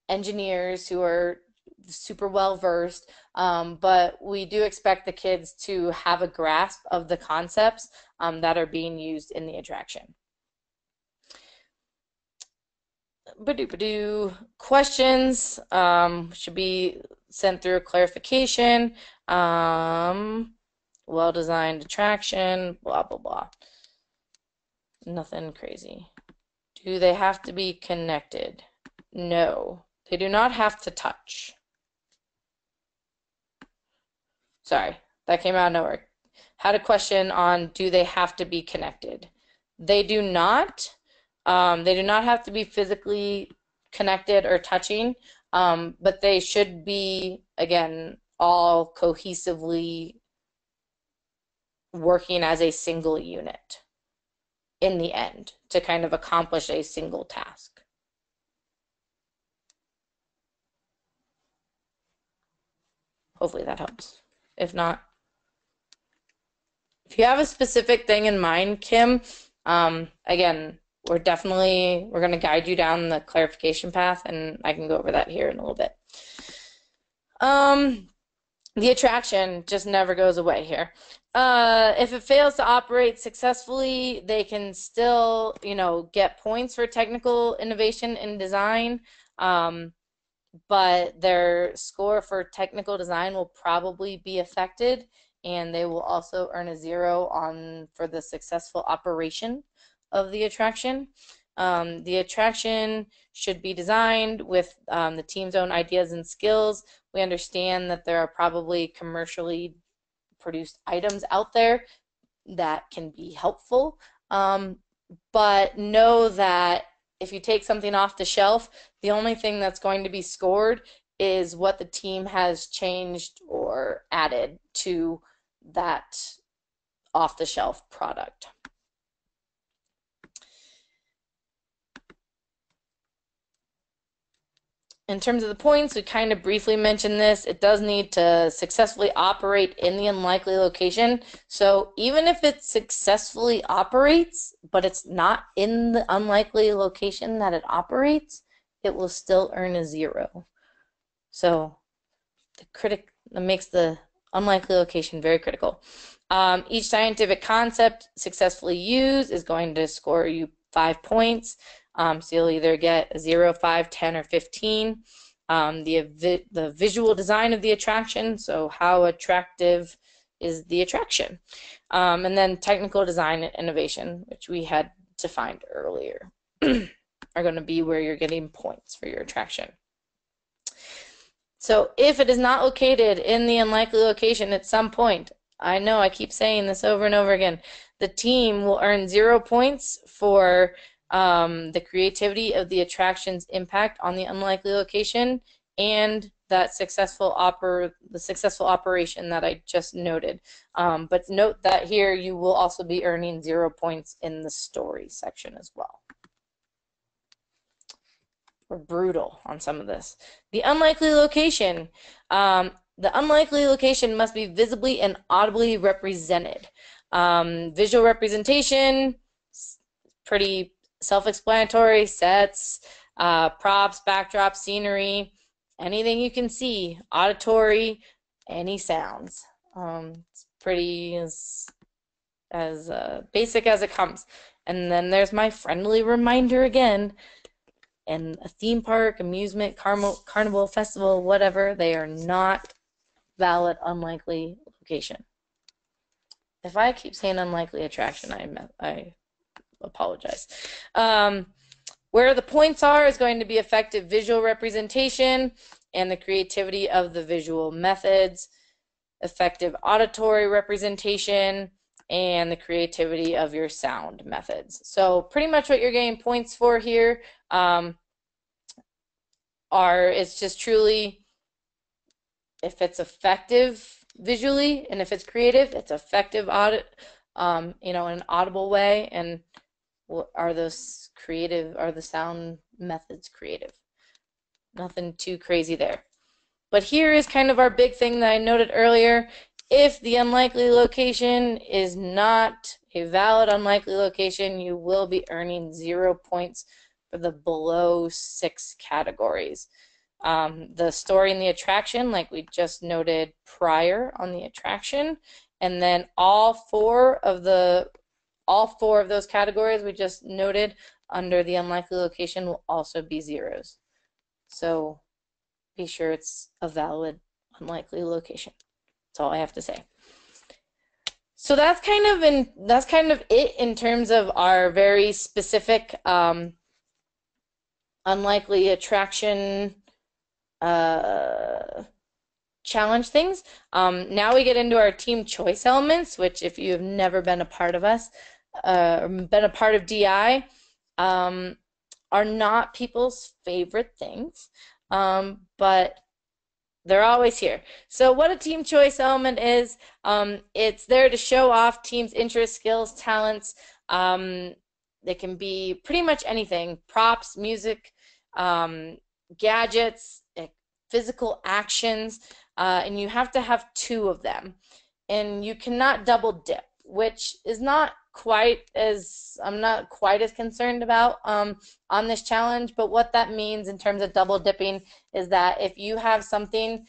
Speaker 1: engineers who are super well versed, but we do expect the kids to have a grasp of the concepts that are being used in the attraction. Questions should be sent through a clarification. Well-designed attraction, blah, blah, blah. Nothing crazy. Do they have to be connected? No, they do not have to touch. Sorry, that came out of nowhere. Had a question on do they have to be connected? They do not. They do not have to be physically connected or touching, but they should be, again, all cohesively working as a single unit in the end to kind of accomplish a single task. Hopefully that helps. If not, if you have a specific thing in mind, Kim, again, we're going to guide you down the clarification path, and I can go over that here in a little bit. The attraction just never goes away here. If it fails to operate successfully, they can still, get points for technical innovation and design, but their score for technical design will probably be affected, and they will also earn a 0 for the successful operation of the attraction. The attraction should be designed with the team's own ideas and skills. We understand that there are probably commercially produced items out there that can be helpful, but know that if you take something off the shelf, the only thing that's going to be scored is what the team has changed or added to that off-the-shelf product. In terms of the points, we kind of briefly mentioned this. It does need to successfully operate in the unlikely location. So even if it successfully operates, but it's not in the unlikely location that it operates, it will still earn a 0. So that makes the unlikely location very critical. Each scientific concept successfully used is going to score you 5 points. So you'll either get a 0, 5, 10, or 15. The visual design of the attraction, so how attractive is the attraction. And then technical design and innovation, which we had defined earlier, are going to be where you're getting points for your attraction. So if it is not located in the unlikely location at some point, I know I keep saying this over and over again, the team will earn 0 points for the creativity of the attraction's impact on the unlikely location and that successful operation that I just noted. But note that here you will also be earning 0 points in the story section as well. We're brutal on some of this. The unlikely location. The unlikely location must be visibly and audibly represented. Visual representation, pretty self-explanatory. Sets, props, backdrops, scenery, anything you can see. Auditory, any sounds. It's pretty as basic as it comes. And then there's my friendly reminder again. And a theme park, amusement, carnival, festival, whatever, they are not valid unlikely location. If I keep saying unlikely attraction, I apologize. Where the points are is going to be effective visual representation and the creativity of the visual methods, effective auditory representation, and the creativity of your sound methods. So pretty much what you're getting points for here it's just truly if it's effective visually and if it's creative, it's effective in an audible way, and are those creative, are the sound methods creative? Nothing too crazy there. But here is kind of our big thing that I noted earlier. If the unlikely location is not a valid unlikely location, you will be earning 0 points for the below 6 categories. The story and the attraction, like we just noted prior on the attraction, and then all four of those categories we just noted under the unlikely location will also be zeros. So be sure it's a valid unlikely location. That's all I have to say. So that's kind of it in terms of our very specific unlikely attraction challenge things. Now we get into our team choice elements, which if you have never been a part of us, been a part of DI, are not people's favorite things, but they're always here. So what a team choice element is, it's there to show off team's interests, skills, talents. They can be pretty much anything: props, music, gadgets, physical actions, and you have to have 2 of them. And you cannot double dip, which is not quite as, I'm not quite as concerned about on this challenge, but what that means in terms of double dipping is that if you have something,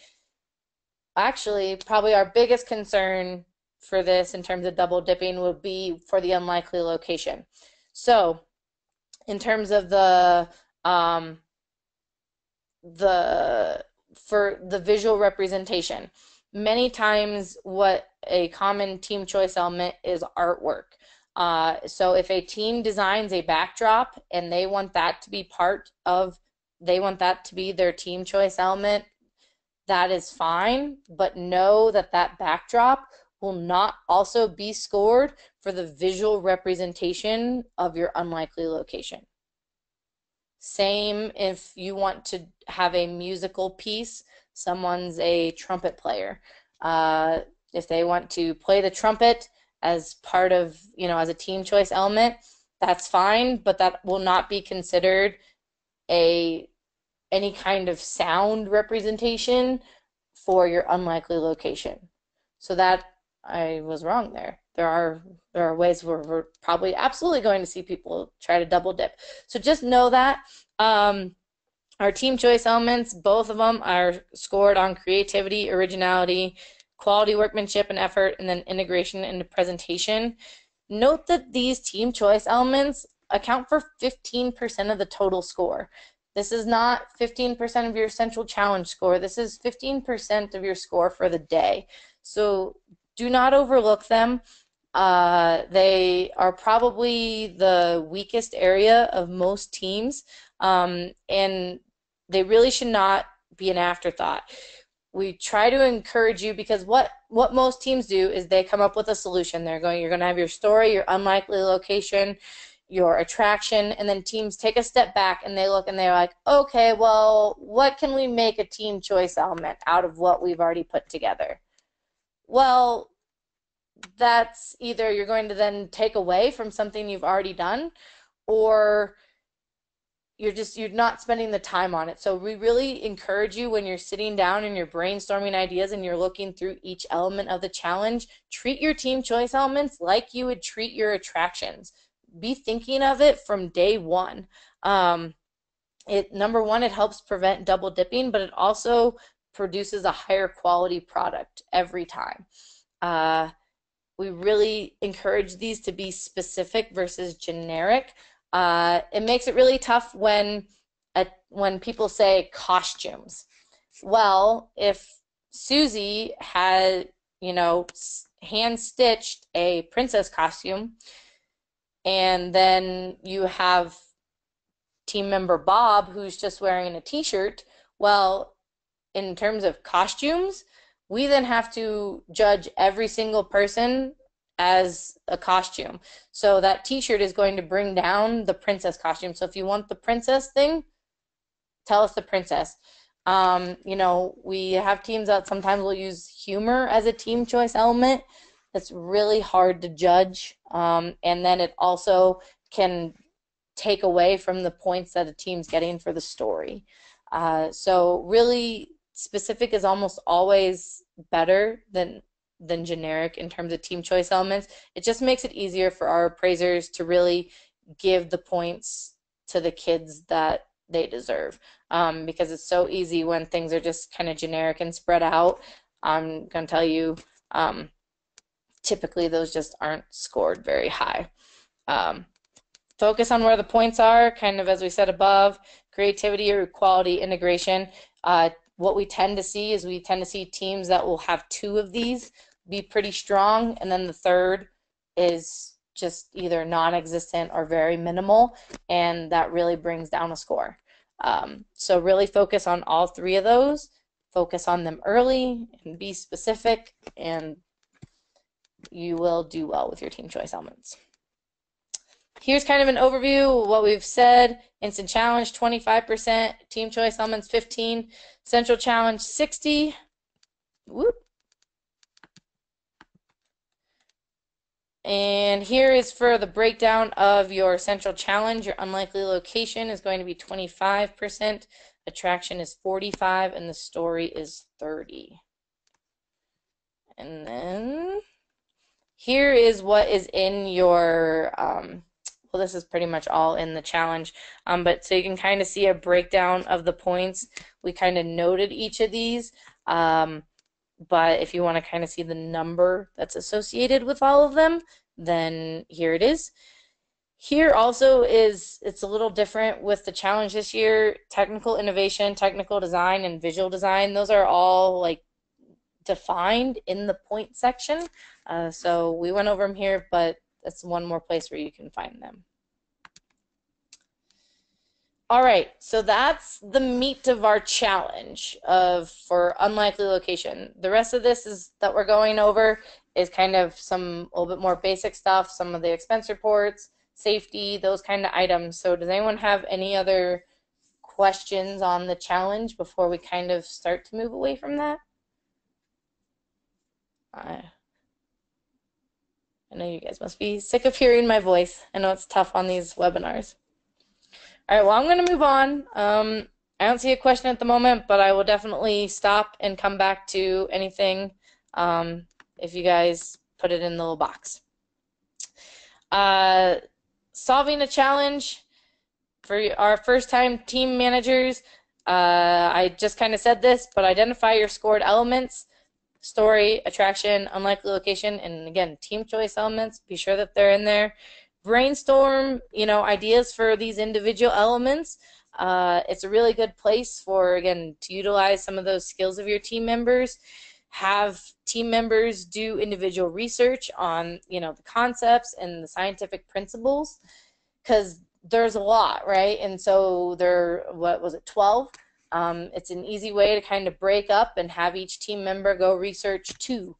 Speaker 1: actually probably our biggest concern for this in terms of double dipping would be for the unlikely location. So in terms of for the visual representation, many times what a common team choice element is artwork. So if a team designs a backdrop and they want that to be their team choice element, that is fine, but know that that backdrop will not also be scored for the visual representation of your unlikely location. Same if you want to have a musical piece, someone's a trumpet player. If they want to play the trumpet as part of, as a team choice element, that's fine, but that will not be considered any kind of sound representation for your unlikely location. So that I was wrong there. There are ways where we're probably absolutely going to see people try to double dip. So just know that our team choice elements, both of them are scored on creativity, originality, quality workmanship and effort, and then integration into presentation. Note that these team choice elements account for 15% of the total score. This is not 15% of your central challenge score. This is 15% of your score for the day. So do not overlook them. They are probably the weakest area of most teams, and they really should not be an afterthought. We try to encourage you, because what most teams do is they come up with a solution. You're going to have your story, your unlikely location, your attraction, and then teams take a step back and they look and they're like, okay, well, what can we make a team choice element out of what we've already put together? Well, that's either you're going to then take away from something you've already done, or you're not spending the time on it. So we really encourage you, when you're sitting down and you're brainstorming ideas and you're looking through each element of the challenge, treat your team choice elements like you would treat your attractions. Be thinking of it from day one. Number one, it helps prevent double dipping, but it also produces a higher quality product every time. We really encourage these to be specific versus generic. It makes it really tough when people say costumes. Well, if Susie had, hand stitched a princess costume, and then you have team member Bob who's just wearing a t-shirt, well, in terms of costumes, we then have to judge every single person as a costume. So that t-shirt is going to bring down the princess costume. So if you want the princess thing, tell us the princess. We have teams that sometimes will use humor as a team choice element. That's really hard to judge. And then it also can take away from the points that a team's getting for the story. So really specific is almost always better than generic in terms of team choice elements. It just makes it easier for our appraisers to really give the points to the kids that they deserve, because it's so easy when things are just kind of generic and spread out. I'm going to tell you, typically those just aren't scored very high. Focus on where the points are, kind of as we said above, creativity or quality integration. What we tend to see is teams that will have 2 of these be pretty strong, and then the third is just either non-existent or very minimal, and that really brings down a score. So really focus on all 3 of those, focus on them early, and be specific, and you will do well with your team choice elements. Here's kind of an overview of what we've said. Instant challenge, 25%. Team choice elements, 15. Central challenge, 60. Whoop. And here is for the breakdown of your central challenge. Your unlikely location is going to be 25%. Attraction is 45%, and the story is 30%. And then here is what is in your well, this is pretty much all in the challenge, but so you can kind of see a breakdown of the points. We kind of noted each of these, but if you want to kind of see the number that's associated with all of them, then here it is. Here also it's a little different with the challenge this year. Technical innovation, technical design, and visual design, those are all like defined in the point section. So we went over them here, but that's one more place where you can find them. All right, so that's the meat of our challenge for unlikely location. The rest of this that we're going over is kind of some a little bit more basic stuff, some of the expense reports, safety, those kind of items. So does anyone have any other questions on the challenge before we kind of start to move away from that? I know you guys must be sick of hearing my voice. I know it's tough on these webinars. All right, well, I'm going to move on. I don't see a question at the moment, but I will definitely stop and come back to anything if you guys put it in the little box. Solving a challenge for our first-time team managers. I just kind of said this, but identify your scored elements. Story, attraction, unlikely location, and again, team choice elements. Be sure that they're in there. Brainstorm, ideas for these individual elements. It's a really good place for, again, to utilize some of those skills of your team members. Have team members do individual research on, the concepts and the scientific principles, because there's a lot, right? And so what was it, 12? It's an easy way to kind of break up and have each team member go research 2,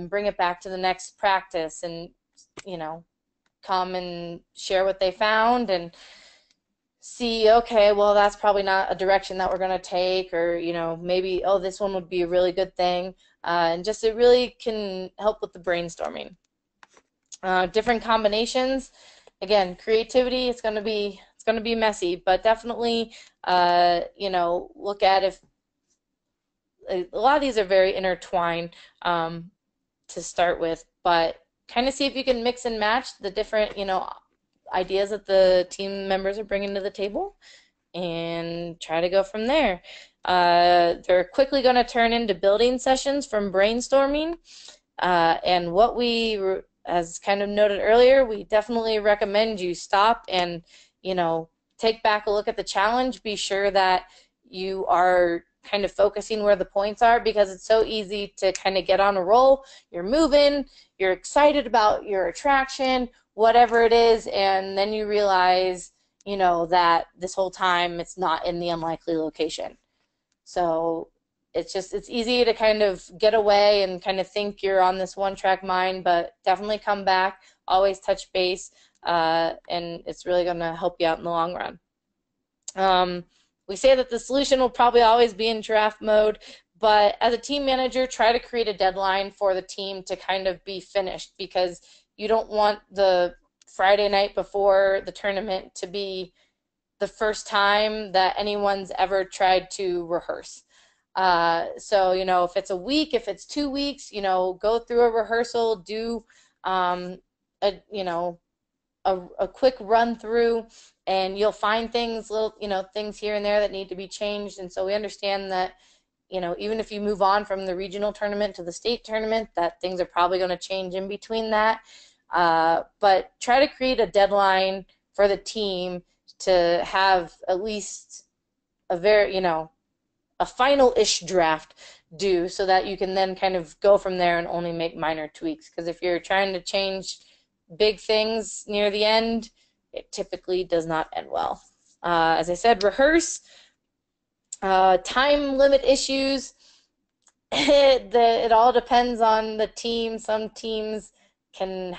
Speaker 1: bring it back to the next practice, and come and share what they found and see, okay, well, that's probably not a direction that we're going to take, or maybe, oh, this one would be a really good thing, and just it really can help with the brainstorming. Different combinations. Again, creativity, it's going to going to be messy, but definitely, look at if a lot of these are very intertwined to start with, but kind of see if you can mix and match the different, ideas that the team members are bringing to the table and try to go from there. They're quickly going to turn into building sessions from brainstorming. And what we, as kind of noted earlier, we definitely recommend you stop and, take back a look at the challenge. Be sure that you are kind of focusing where the points are, because it's so easy to kind of get on a roll. You're moving, you're excited about your attraction, whatever it is, and then you realize, that this whole time it's not in the unlikely location. So it's easy to kind of get away and kind of think you're on this one track mind, but definitely come back, always touch base, and it's really going to help you out in the long run. We say that the solution will probably always be in draft mode, but as a team manager, try to create a deadline for the team to kind of be finished, because you don't want the Friday night before the tournament to be the first time that anyone's ever tried to rehearse. So, if it's a week, if it's 2 weeks, go through a rehearsal, do, a, you know, a quick run through, and you'll find things, little, things here and there that need to be changed. And so we understand that, even if you move on from the regional tournament to the state tournament, that things are probably going to change in between that. But try to create a deadline for the team to have at least a very, a final-ish draft due, so that you can then kind of go from there and only make minor tweaks. Because if you're trying to change big things near the end, it typically does not end well. As I said, rehearse. Time limit issues. It all depends on the team. Some teams can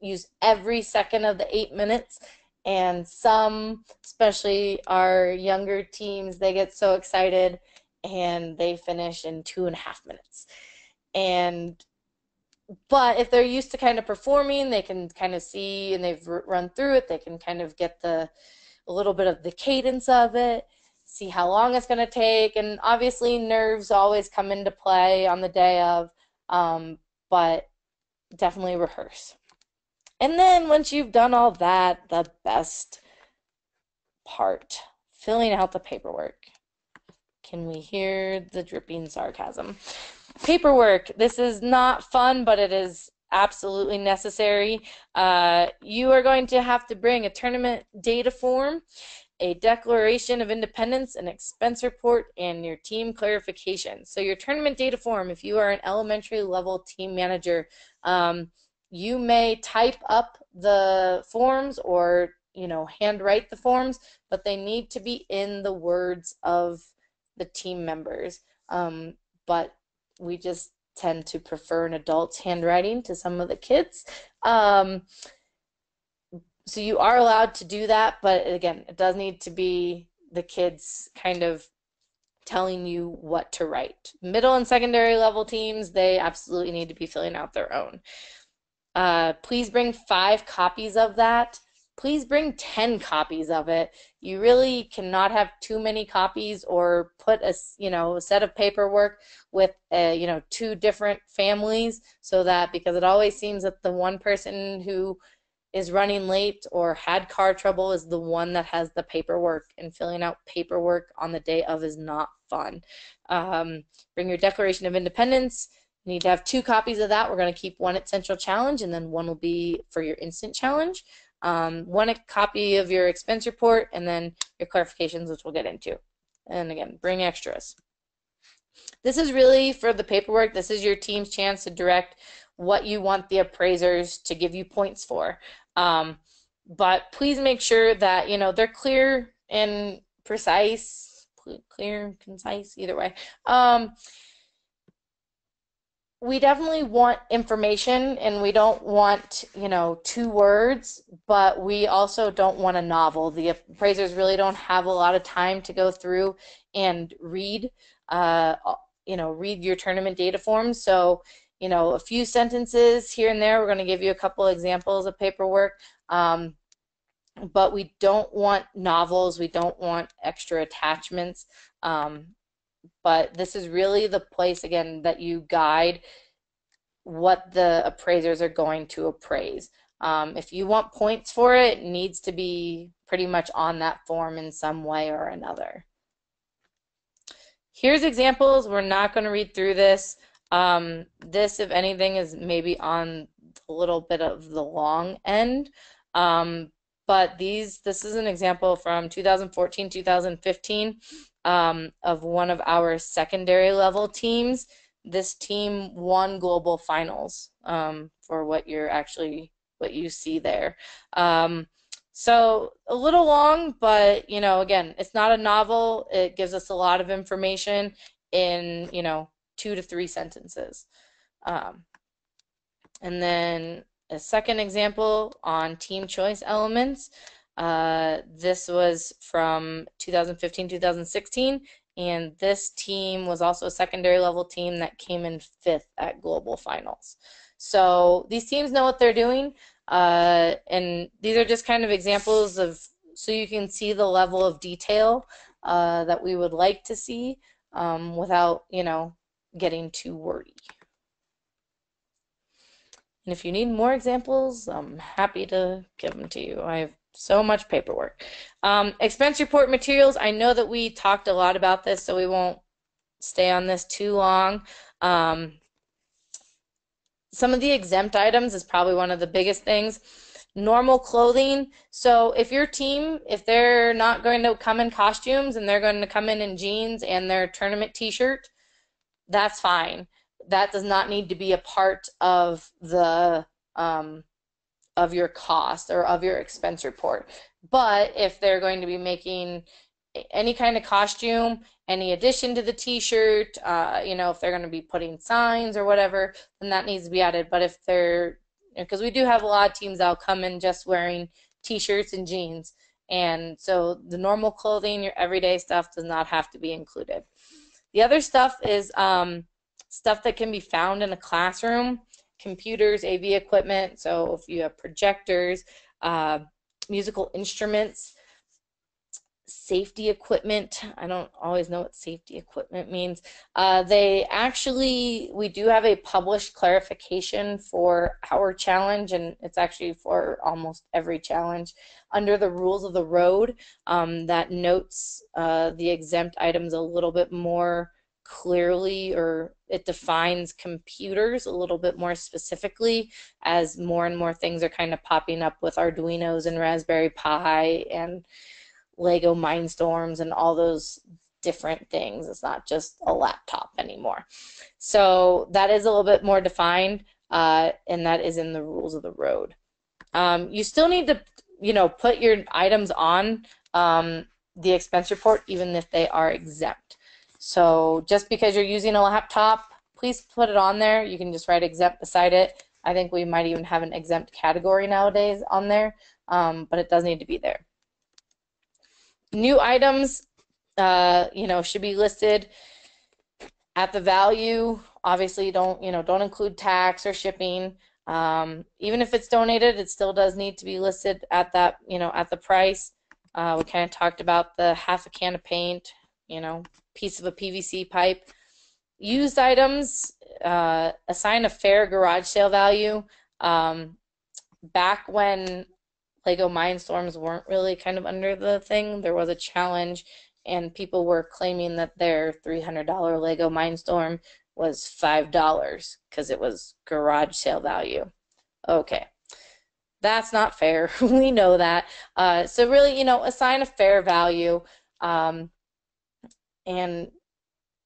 Speaker 1: use every second of the 8 minutes, and some, especially our younger teams, they get so excited and they finish in 2.5 minutes. But if they're used to kind of performing, they can kind of see, and they've run through it, they can kind of get a little bit of the cadence of it, see how long it's going to take. And obviously nerves always come into play on the day of, but definitely rehearse. And then once you've done all that, the best part, filling out the paperwork. Can we hear the dripping sarcasm? Paperwork. This is not fun, but it is absolutely necessary. You are going to have to bring a tournament data form, a declaration of independence, an expense report, and your team clarification. So your tournament data form, if you are an elementary level team manager, you may type up the forms or handwrite the forms, but they need to be in the words of the team members. But we just tend to prefer an adult's handwriting to some of the kids. So you are allowed to do that, but again, it does need to be the kids kind of telling you what to write. Middle and secondary level teams, they absolutely need to be filling out their own. Please bring 5 copies of that. Please bring 10 copies of it. You really cannot have too many copies, or put a set of paperwork with 2 different families, so that, because it always seems that the one person who is running late or had car trouble is the one that has the paperwork, and filling out paperwork on the day of is not fun. Bring your Declaration of Independence. You need to have 2 copies of that. We're going to keep one at Central Challenge, and then one will be for your Instant Challenge. 1 copy of your expense report, and then your clarifications, which we'll get into. And again, bring extras. This is really for the paperwork. This is your team's chance to direct what you want the appraisers to give you points for. But please make sure that they're clear and precise, clear and concise, either way. We definitely want information, and we don't want 2 words, but we also don't want a novel. The appraisers really don't have a lot of time to go through and read read your tournament data forms. So a few sentences here and there. We're going to give you a couple examples of paperwork. but we don't want novels, we don't want extra attachments. But this is really the place, again, that you guide what the appraisers are going to appraise. If you want points for it, it needs to be pretty much on that form in some way or another. Here's examples. We're not going to read through this. This, if anything, is maybe on a little bit of the long end. But this is an example from 2014, 2015 of one of our secondary level teams. This team won global finals for what you see there. So a little long, but again, it's not a novel. It gives us a lot of information in 2 to 3 sentences. And then a second example on team choice elements. This was from 2015, 2016, and this team was also a secondary level team that came in 5th at global finals. So these teams know what they're doing, and these are just kind of examples of, so you can see the level of detail that we would like to see without, getting too wordy. And if you need more examples, I'm happy to give them to you. I have so much paperwork. Expense report materials. I know that we talked a lot about this, so we won't stay on this too long. Some of the exempt items is probably one of the biggest things. Normal clothing. So if your team, if they're not going to come in costumes and they're going to come in jeans and their tournament t-shirt, that's fine. That does not need to be a part of the of your cost or of your expense report. But if they're going to be making any kind of costume, any addition to the t-shirt, if they're going to be putting signs or whatever, then that needs to be added. But if they're, because we do have a lot of teams that'll come in just wearing t-shirts and jeans, and so the normal clothing, your everyday stuff, does not have to be included. The other stuff is stuff that can be found in a classroom: computers, AV equipment, so if you have projectors, musical instruments, safety equipment. I don't always know what safety equipment means. We do have a published clarification for our challenge, and it's actually for almost every challenge under the rules of the road that notes the exempt items a little bit more clearly, or it defines computers a little bit more specifically, as more and more things are kind of popping up with Arduinos and Raspberry Pi and Lego Mindstorms and all those different things. It's not just a laptop anymore. So that is a little bit more defined, and that is in the rules of the road. You still need to, put your items on the expense report, even if they are exempt. So just because you're using a laptop, please put it on there. You can just write exempt beside it. I think we might even have an exempt category nowadays on there, but it does need to be there. New items, should be listed at the value. Obviously, don't include tax or shipping. Even if it's donated, it still does need to be listed at that, at the price. We kind of talked about the half a can of paint, piece of a PVC pipe. Used items, assign a fair garage sale value. Back when Lego Mindstorms weren't really kind of under the thing, there was a challenge, and people were claiming that their $300 Lego Mindstorm was $5 because it was garage sale value. Okay, that's not fair. We know that. So really, assign a fair value, and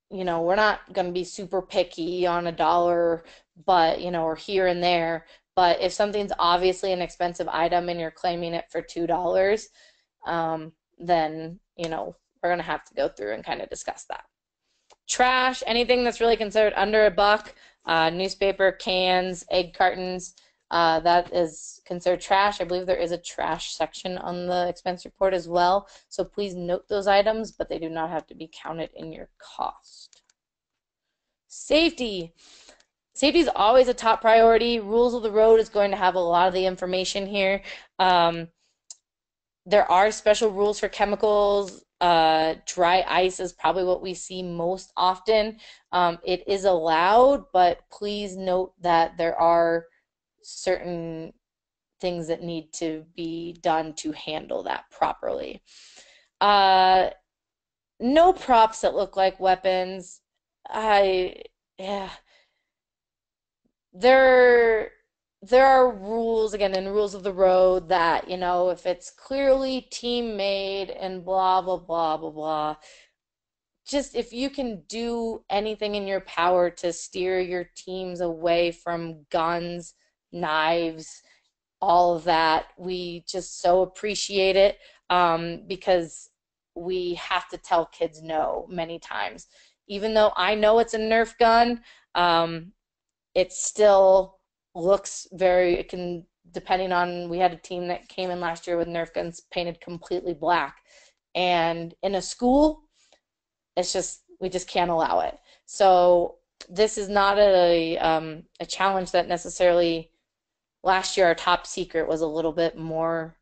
Speaker 1: we're not going to be super picky on a dollar, but or here and there. But if something's obviously an expensive item and you're claiming it for $2, then we're going to have to go through and kind of discuss that. Trash, anything that's really considered under $1, newspaper, cans, egg cartons, that is considered trash. I believe there is a trash section on the expense report as well. So please note those items, but they do not have to be counted in your cost. Safety. Safety is always a top priority. Rules of the road is going to have a lot of the information here. There are special rules for chemicals. Dry ice is probably what we see most often. It is allowed, but please note that there are certain things that need to be done to handle that properly. Uh, no props that look like weapons. I, yeah, there there are rules again in rules of the road that, if it's clearly team made and blah blah blah blah blah, just if you can do anything in your power to steer your teams away from guns, knives, all of that, we just so appreciate it, because we have to tell kids no many times. Even though I know it's a Nerf gun, it still looks very, it can, depending on, we had a team that came in last year with Nerf guns painted completely black. And in a school, it's just, we just can't allow it. So this is not a challenge that necessarily, last year our top secret was a little bit more,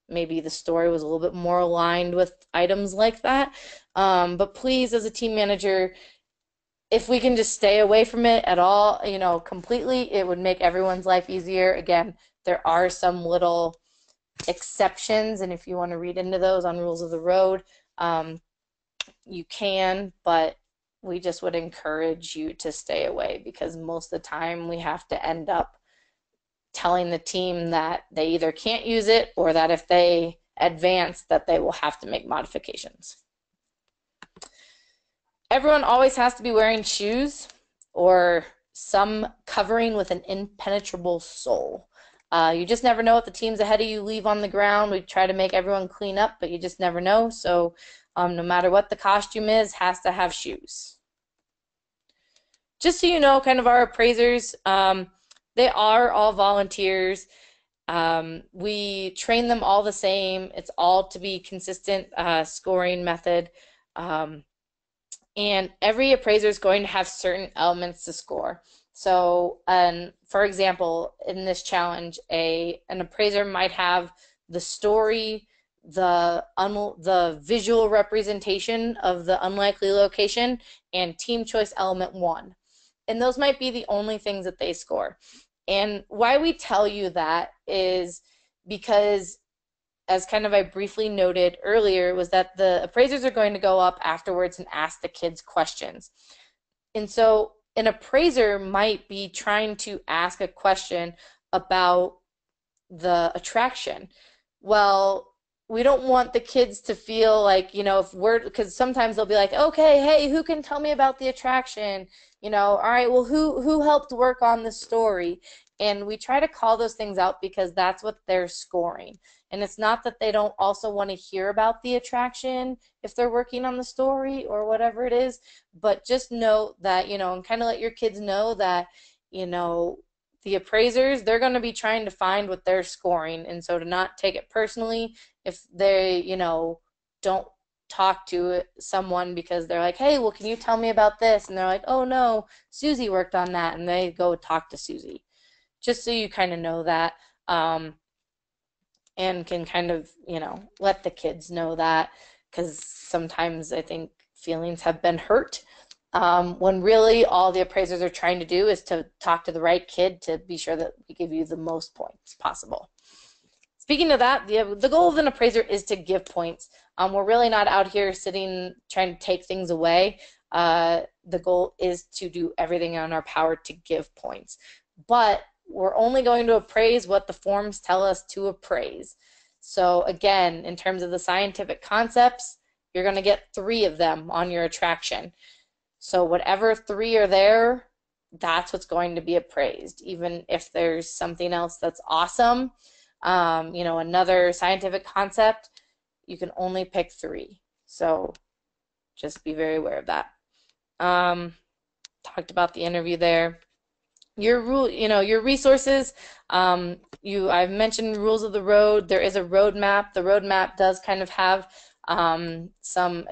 Speaker 1: maybe the story was a little bit more aligned with items like that. But please, as a team manager, if we can just stay away from it at all, completely, it would make everyone's life easier. Again, there are some little exceptions, and if you want to read into those on rules of the road, you can, but we just would encourage you to stay away, because most of the time we have to end up telling the team that they either can't use it, or that if they advance that they will have to make modifications. Everyone always has to be wearing shoes or some covering with an impenetrable sole. You just never know what the teams ahead of you leave on the ground. We try to make everyone clean up, but you just never know. So no matter what the costume is, has to have shoes. Just so you know, kind of our appraisers, they are all volunteers. We train them all the same. It's all to be consistent scoring method. And every appraiser is going to have certain elements to score. So, for example, in this challenge, an appraiser might have the story, the visual representation of the unlikely location, and team choice element 1. And those might be the only things that they score. And why we tell you that is because, as kind of I briefly noted earlier, was that the appraisers are going to go up afterwards and ask the kids questions. And so an appraiser might be trying to ask a question about the attraction. Well, we don't want the kids to feel like, if we're, because sometimes they'll be like, okay, hey, who can tell me about the attraction? All right, well, who helped work on the story? And we try to call those things out because that's what they're scoring. And it's not that they don't also want to hear about the attraction if they're working on the story or whatever it is, but just know that, and kind of let your kids know that, the appraisers, they're going to be trying to find what they're scoring. And so to not take it personally if they, don't talk to someone because they're like, hey, well, can you tell me about this? And they're like, oh no, Susie worked on that. And they go talk to Susie. Just so you kind of know that. And can kind of, let the kids know that, because sometimes I think feelings have been hurt, when really all the appraisers are trying to do is to talk to the right kid to be sure that we give you the most points possible. Speaking of that, the goal of an appraiser is to give points. We're really not out here sitting trying to take things away. The goal is to do everything in our power to give points. But we're only going to appraise what the forms tell us to appraise. So again, in terms of the scientific concepts, you're going to get 3 of them on your attraction. So whatever 3 are there, that's what's going to be appraised. Even if there's something else that's awesome, another scientific concept, you can only pick 3. So just be very aware of that. Talked about the interview there. Your resources. I've mentioned rules of the road. There is a roadmap. The roadmap does kind of have some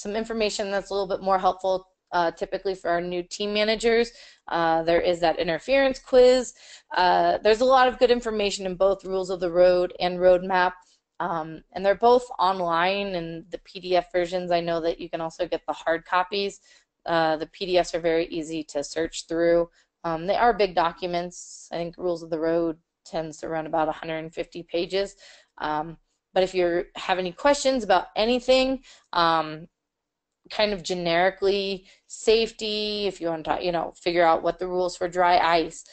Speaker 1: information that's a little bit more helpful, typically for our new team managers. There is that interference quiz. There's a lot of good information in both rules of the road and roadmap. And they're both online, and the PDF versions, I know that you can also get the hard copies. The PDFs are very easy to search through. They are big documents. I think Rules of the Road tends to run about 150 pages. But if you have any questions about anything, kind of generically safety, if you want to, figure out what the rules for dry ice,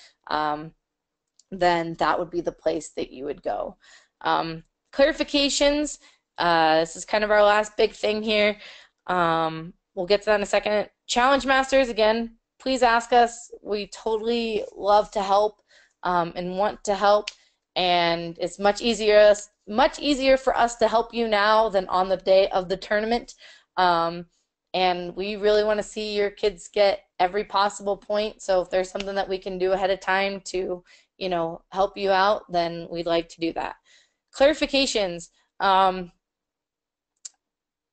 Speaker 1: then that would be the place that you would go. Clarifications, this is kind of our last big thing here. We'll get to that in a second. Challenge Masters, again, please ask us. We totally love to help and want to help, and it's much easier for us to help you now than on the day of the tournament. And we really want to see your kids get every possible point. So if there's something that we can do ahead of time to, help you out, then we'd like to do that. Clarifications.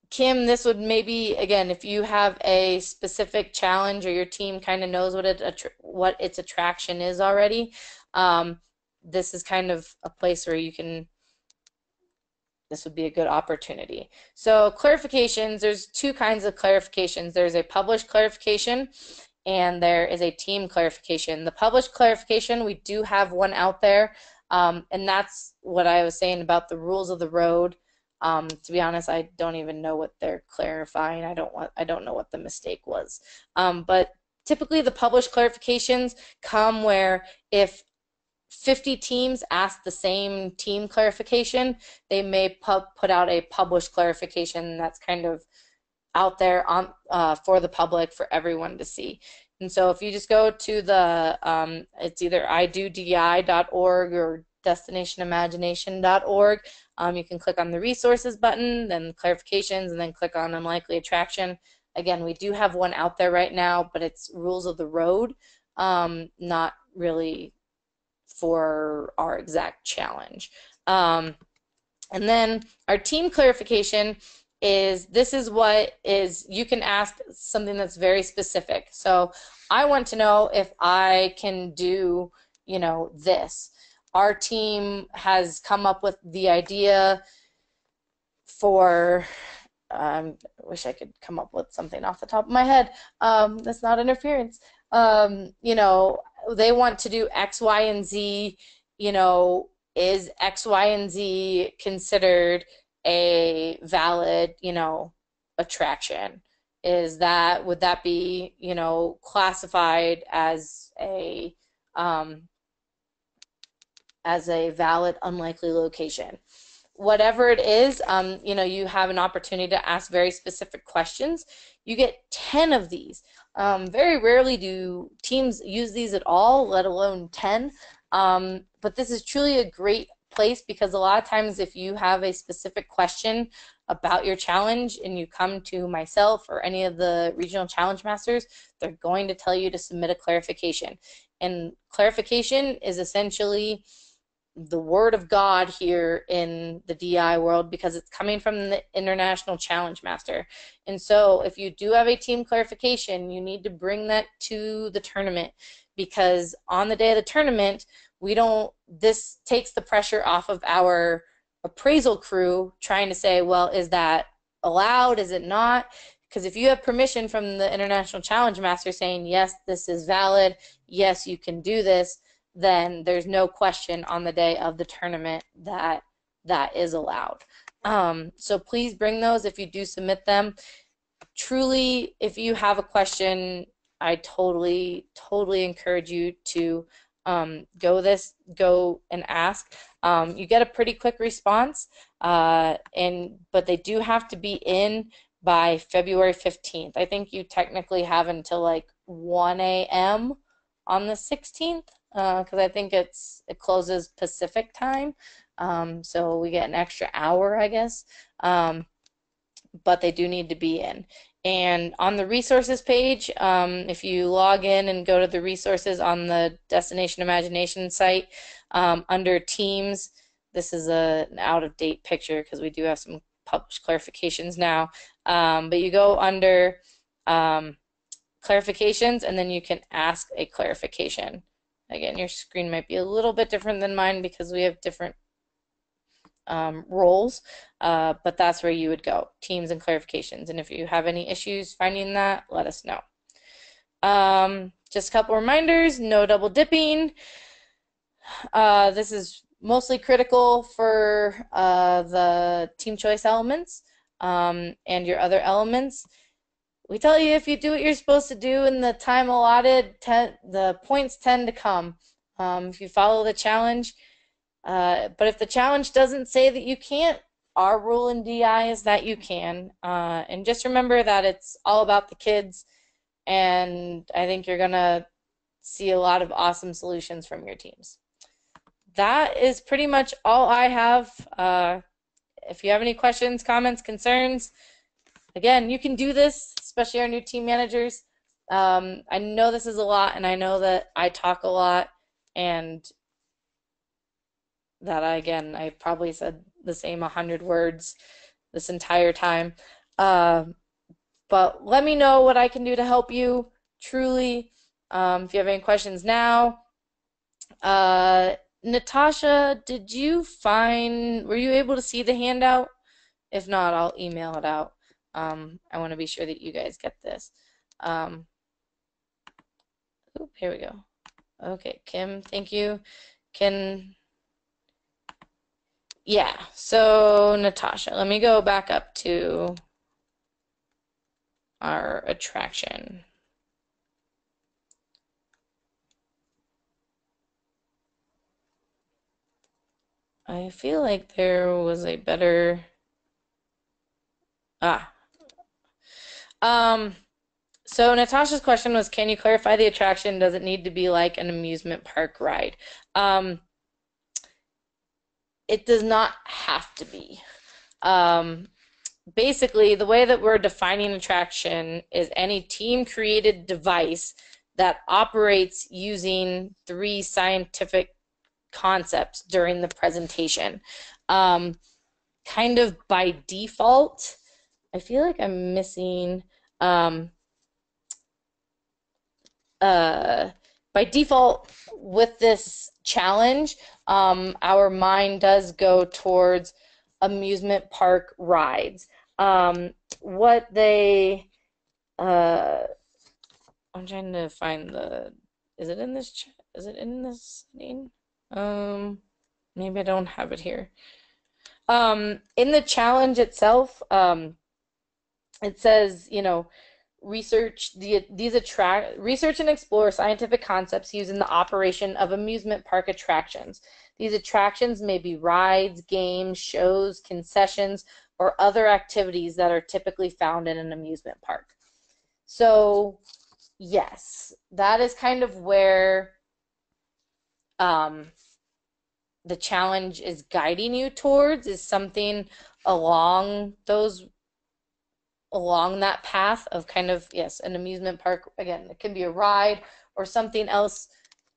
Speaker 1: Kim, this would maybe, again, if you have a specific challenge or your team kind of knows what its attraction is already, this is kind of a place where this would be a good opportunity. So clarifications, there's two kinds of clarifications. There's a published clarification and there is a team clarification. The published clarification, we do have one out there, and that's what I was saying about the rules of the road. To be honest, I don't even know what they're clarifying. I don't know what the mistake was. But typically the published clarifications come where if 50 teams ask the same team clarification, they may put out a published clarification that's kind of out there on for the public, for everyone to see. And so if you just go to the, it's either idodi.org or destinationimagination.org, you can click on the resources button, then clarifications, and then click on unlikely attraction. Again, we do have one out there right now, but it's rules of the road, not really for our exact challenge. And then our team clarification is, this is what is, you can ask something that's very specific. So I want to know if I can do, this. Our team has come up with the idea for, I wish I could come up with something off the top of my head. That's not interference. They want to do X, Y, and Z. Is X, Y, and Z considered a valid, attraction? Would that be, classified as a valid unlikely location? Whatever it is, you have an opportunity to ask very specific questions. You get 10 of these. Very rarely do teams use these at all, let alone 10. But this is truly a great place, because a lot of times if you have a specific question about your challenge and you come to myself or any of the regional challenge masters, they're going to tell you to submit a clarification. And clarification is essentially the word of God here in the DI world, because it's coming from the International Challenge Master. And so if you do have a team clarification, you need to bring that to the tournament, because on the day of the tournament, this takes the pressure off of our appraisal crew trying to say, well, is that allowed? Is it not? Because if you have permission from the International Challenge Master saying, yes, this is valid, yes, you can do this, then there's no question on the day of the tournament that that is allowed. So please bring those if you do submit them. Truly, if you have a question, I totally encourage you to go and ask. You get a pretty quick response, but they do have to be in by February 15th. I think you technically have until like 1 a.m. on the 16th, because I think it closes Pacific time, so we get an extra hour, I guess. But they do need to be in. And on the resources page, if you log in and go to the resources on the Destination Imagination site, under Teams, this is an out-of-date picture because we do have some published clarifications now, but you go under clarifications, and then you can ask a clarification. Again, your screen might be a little bit different than mine because we have different roles, but that's where you would go, teams and clarifications. And if you have any issues finding that, let us know. Just a couple reminders, no double dipping. This is mostly critical for the team choice elements and your other elements. We tell you if you do what you're supposed to do in the time allotted, the points tend to come if you follow the challenge. But if the challenge doesn't say that you can't, our rule in DI is that you can. And just remember that it's all about the kids, and I think you're going to see a lot of awesome solutions from your teams. That is pretty much all I have. If you have any questions, comments, concerns, again, you can do this, especially our new team managers. I know this is a lot, and I know that I talk a lot, and that I probably said the same 100 words this entire time. But let me know what I can do to help you, truly. If you have any questions now. Natasha, were you able to see the handout? If not, I'll email it out. I want to be sure that you guys get this. Here we go. Okay, Kim, thank you. Yeah, so Natasha, let me go back up to our attraction. I feel like there was a better... So Natasha's question was, can you clarify the attraction? Does it need to be like an amusement park ride? It does not have to be. Basically, the way that we're defining attraction is any team-created device that operates using 3 scientific concepts during the presentation. Kind of by default, I feel like I'm missing... by default, with this challenge, our mind does go towards amusement park rides. What they, I'm trying to find is it in this thing? Maybe I don't have it here. In the challenge itself, it says, research and explore scientific concepts using the operation of amusement park attractions. These attractions may be rides, games, shows, concessions, or other activities that are typically found in an amusement park. So, yes, that is kind of where the challenge is guiding you towards, is something along that path of kind of, yes, an amusement park. Again, it can be a ride or something else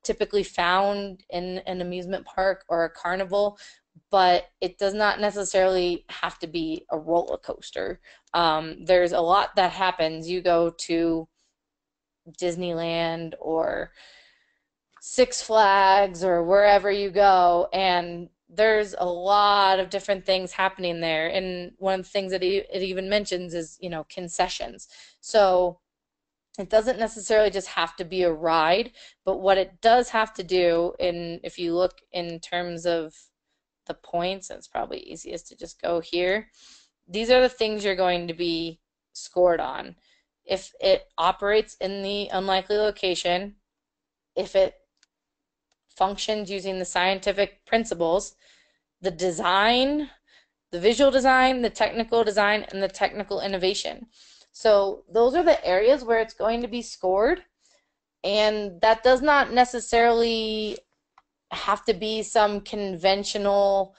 Speaker 1: typically found in an amusement park or a carnival, but it does not necessarily have to be a roller coaster. There's a lot that happens. You go to Disneyland or Six Flags or wherever you go, and there's a lot of different things happening there. And one of the things that it even mentions is, concessions. So it doesn't necessarily just have to be a ride, but what it does have to do, if you look in terms of the points, it's probably easiest to just go here. These are the things you're going to be scored on. If it operates in the unlikely location, if it functions using the scientific principles, the design, the visual design, the technical design, and the technical innovation. So those are the areas where it's going to be scored, and that does not necessarily have to be some conventional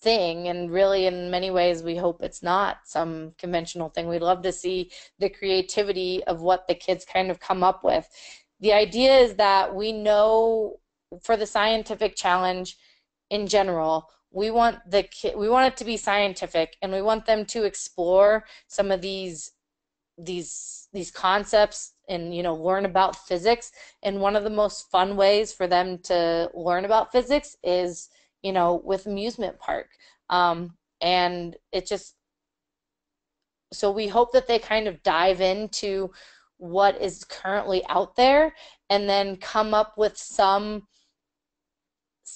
Speaker 1: thing, and really in many ways we hope it's not some conventional thing. We'd love to see the creativity of what the kids kind of come up with. The idea is that we know for the scientific challenge in general, we want it to be scientific, and we want them to explore some of these concepts and learn about physics. And one of the most fun ways for them to learn about physics is with amusement park. And it just, so we hope that they kind of dive into what is currently out there and then come up with some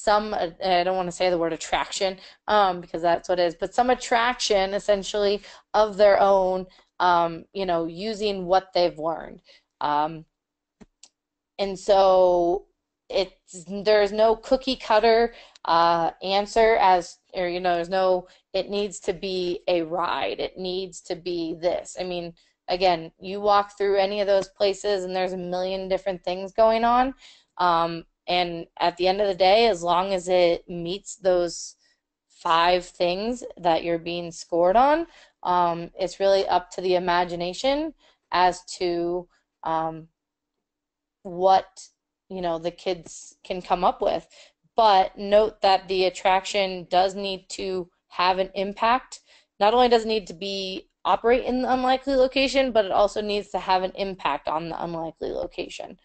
Speaker 1: I don't want to say the word attraction, because that's what it is, but some attraction essentially of their own, using what they've learned. Um, and so there's no cookie cutter answer, there's no, it needs to be a ride, it needs to be this. I mean, again, you walk through any of those places and there's a million different things going on. And at the end of the day, as long as it meets those 5 things that you're being scored on, it's really up to the imagination as to what the kids can come up with. But note that the attraction does need to have an impact. Not only does it need to be operate in the unlikely location, but it also needs to have an impact on the unlikely location.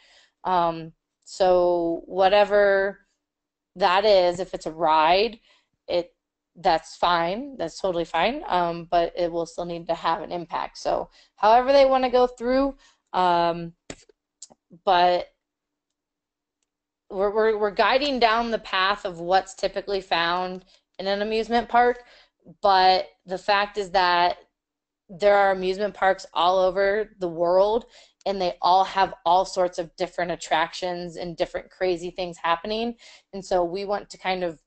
Speaker 1: So whatever that is, if it's a ride, that's fine. That's totally fine. But it will still need to have an impact. So however they want to go through, but we're guiding down the path of what's typically found in an amusement park. But the fact is that there are amusement parks all over the world, and they all have all sorts of different attractions and different crazy things happening. And so we want to kind of,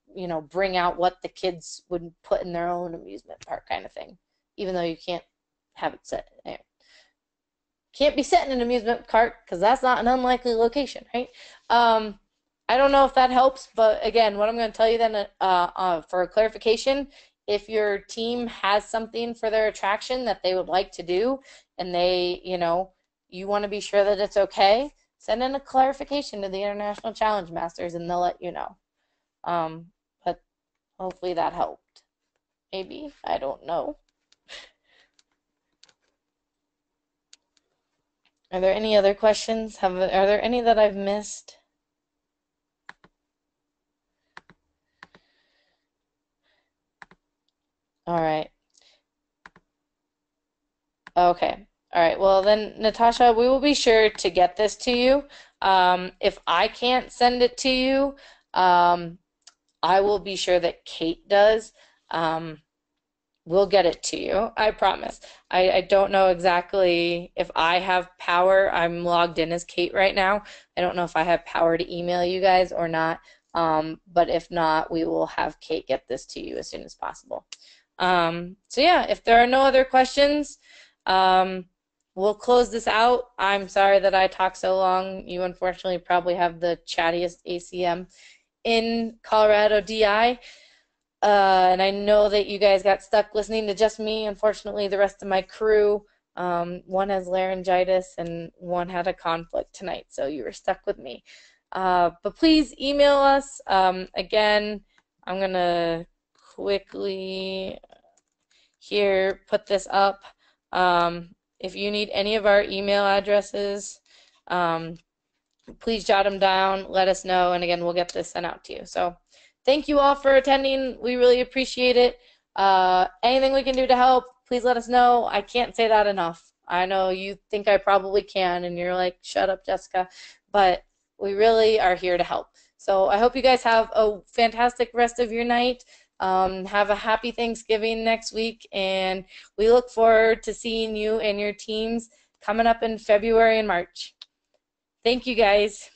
Speaker 1: bring out what the kids would put in their own amusement park kind of thing, even though you can't have it set. Can't be set in an amusement park because that's not an unlikely location, right? I don't know if that helps, but again, what I'm going to tell you then for a clarification, if your team has something for their attraction that they would like to do, and you want to be sure that it's okay, send in a clarification to the International Challenge Masters and they'll let you know. But hopefully that helped. Maybe, I don't know. Are there any other questions? Are there any that I've missed? All right. Okay. All right. Well, then, Natasha, we will be sure to get this to you. If I can't send it to you, I will be sure that Kate does. We'll get it to you. I promise. I don't know exactly if I have power. I'm logged in as Kate right now. I don't know if I have power to email you guys or not. But if not, we will have Kate get this to you as soon as possible. So yeah, if there are no other questions, we'll close this out. I'm sorry that I talked so long. You unfortunately probably have the chattiest ACM in Colorado DI. And I know that you guys got stuck listening to just me. Unfortunately, the rest of my crew, one has laryngitis and one had a conflict tonight, so you were stuck with me. But please email us. Again, I'm going to quickly here put this up. If you need any of our email addresses, please jot them down, let us know, and again, we'll get this sent out to you. So thank you all for attending. We really appreciate it. Anything we can do to help, please let us know. I can't say that enough. I know you think I probably can, and you're like, shut up, Jessica, but we really are here to help. So I hope you guys have a fantastic rest of your night. Have a happy Thanksgiving next week, and we look forward to seeing you and your teams coming up in February and March. Thank you, guys.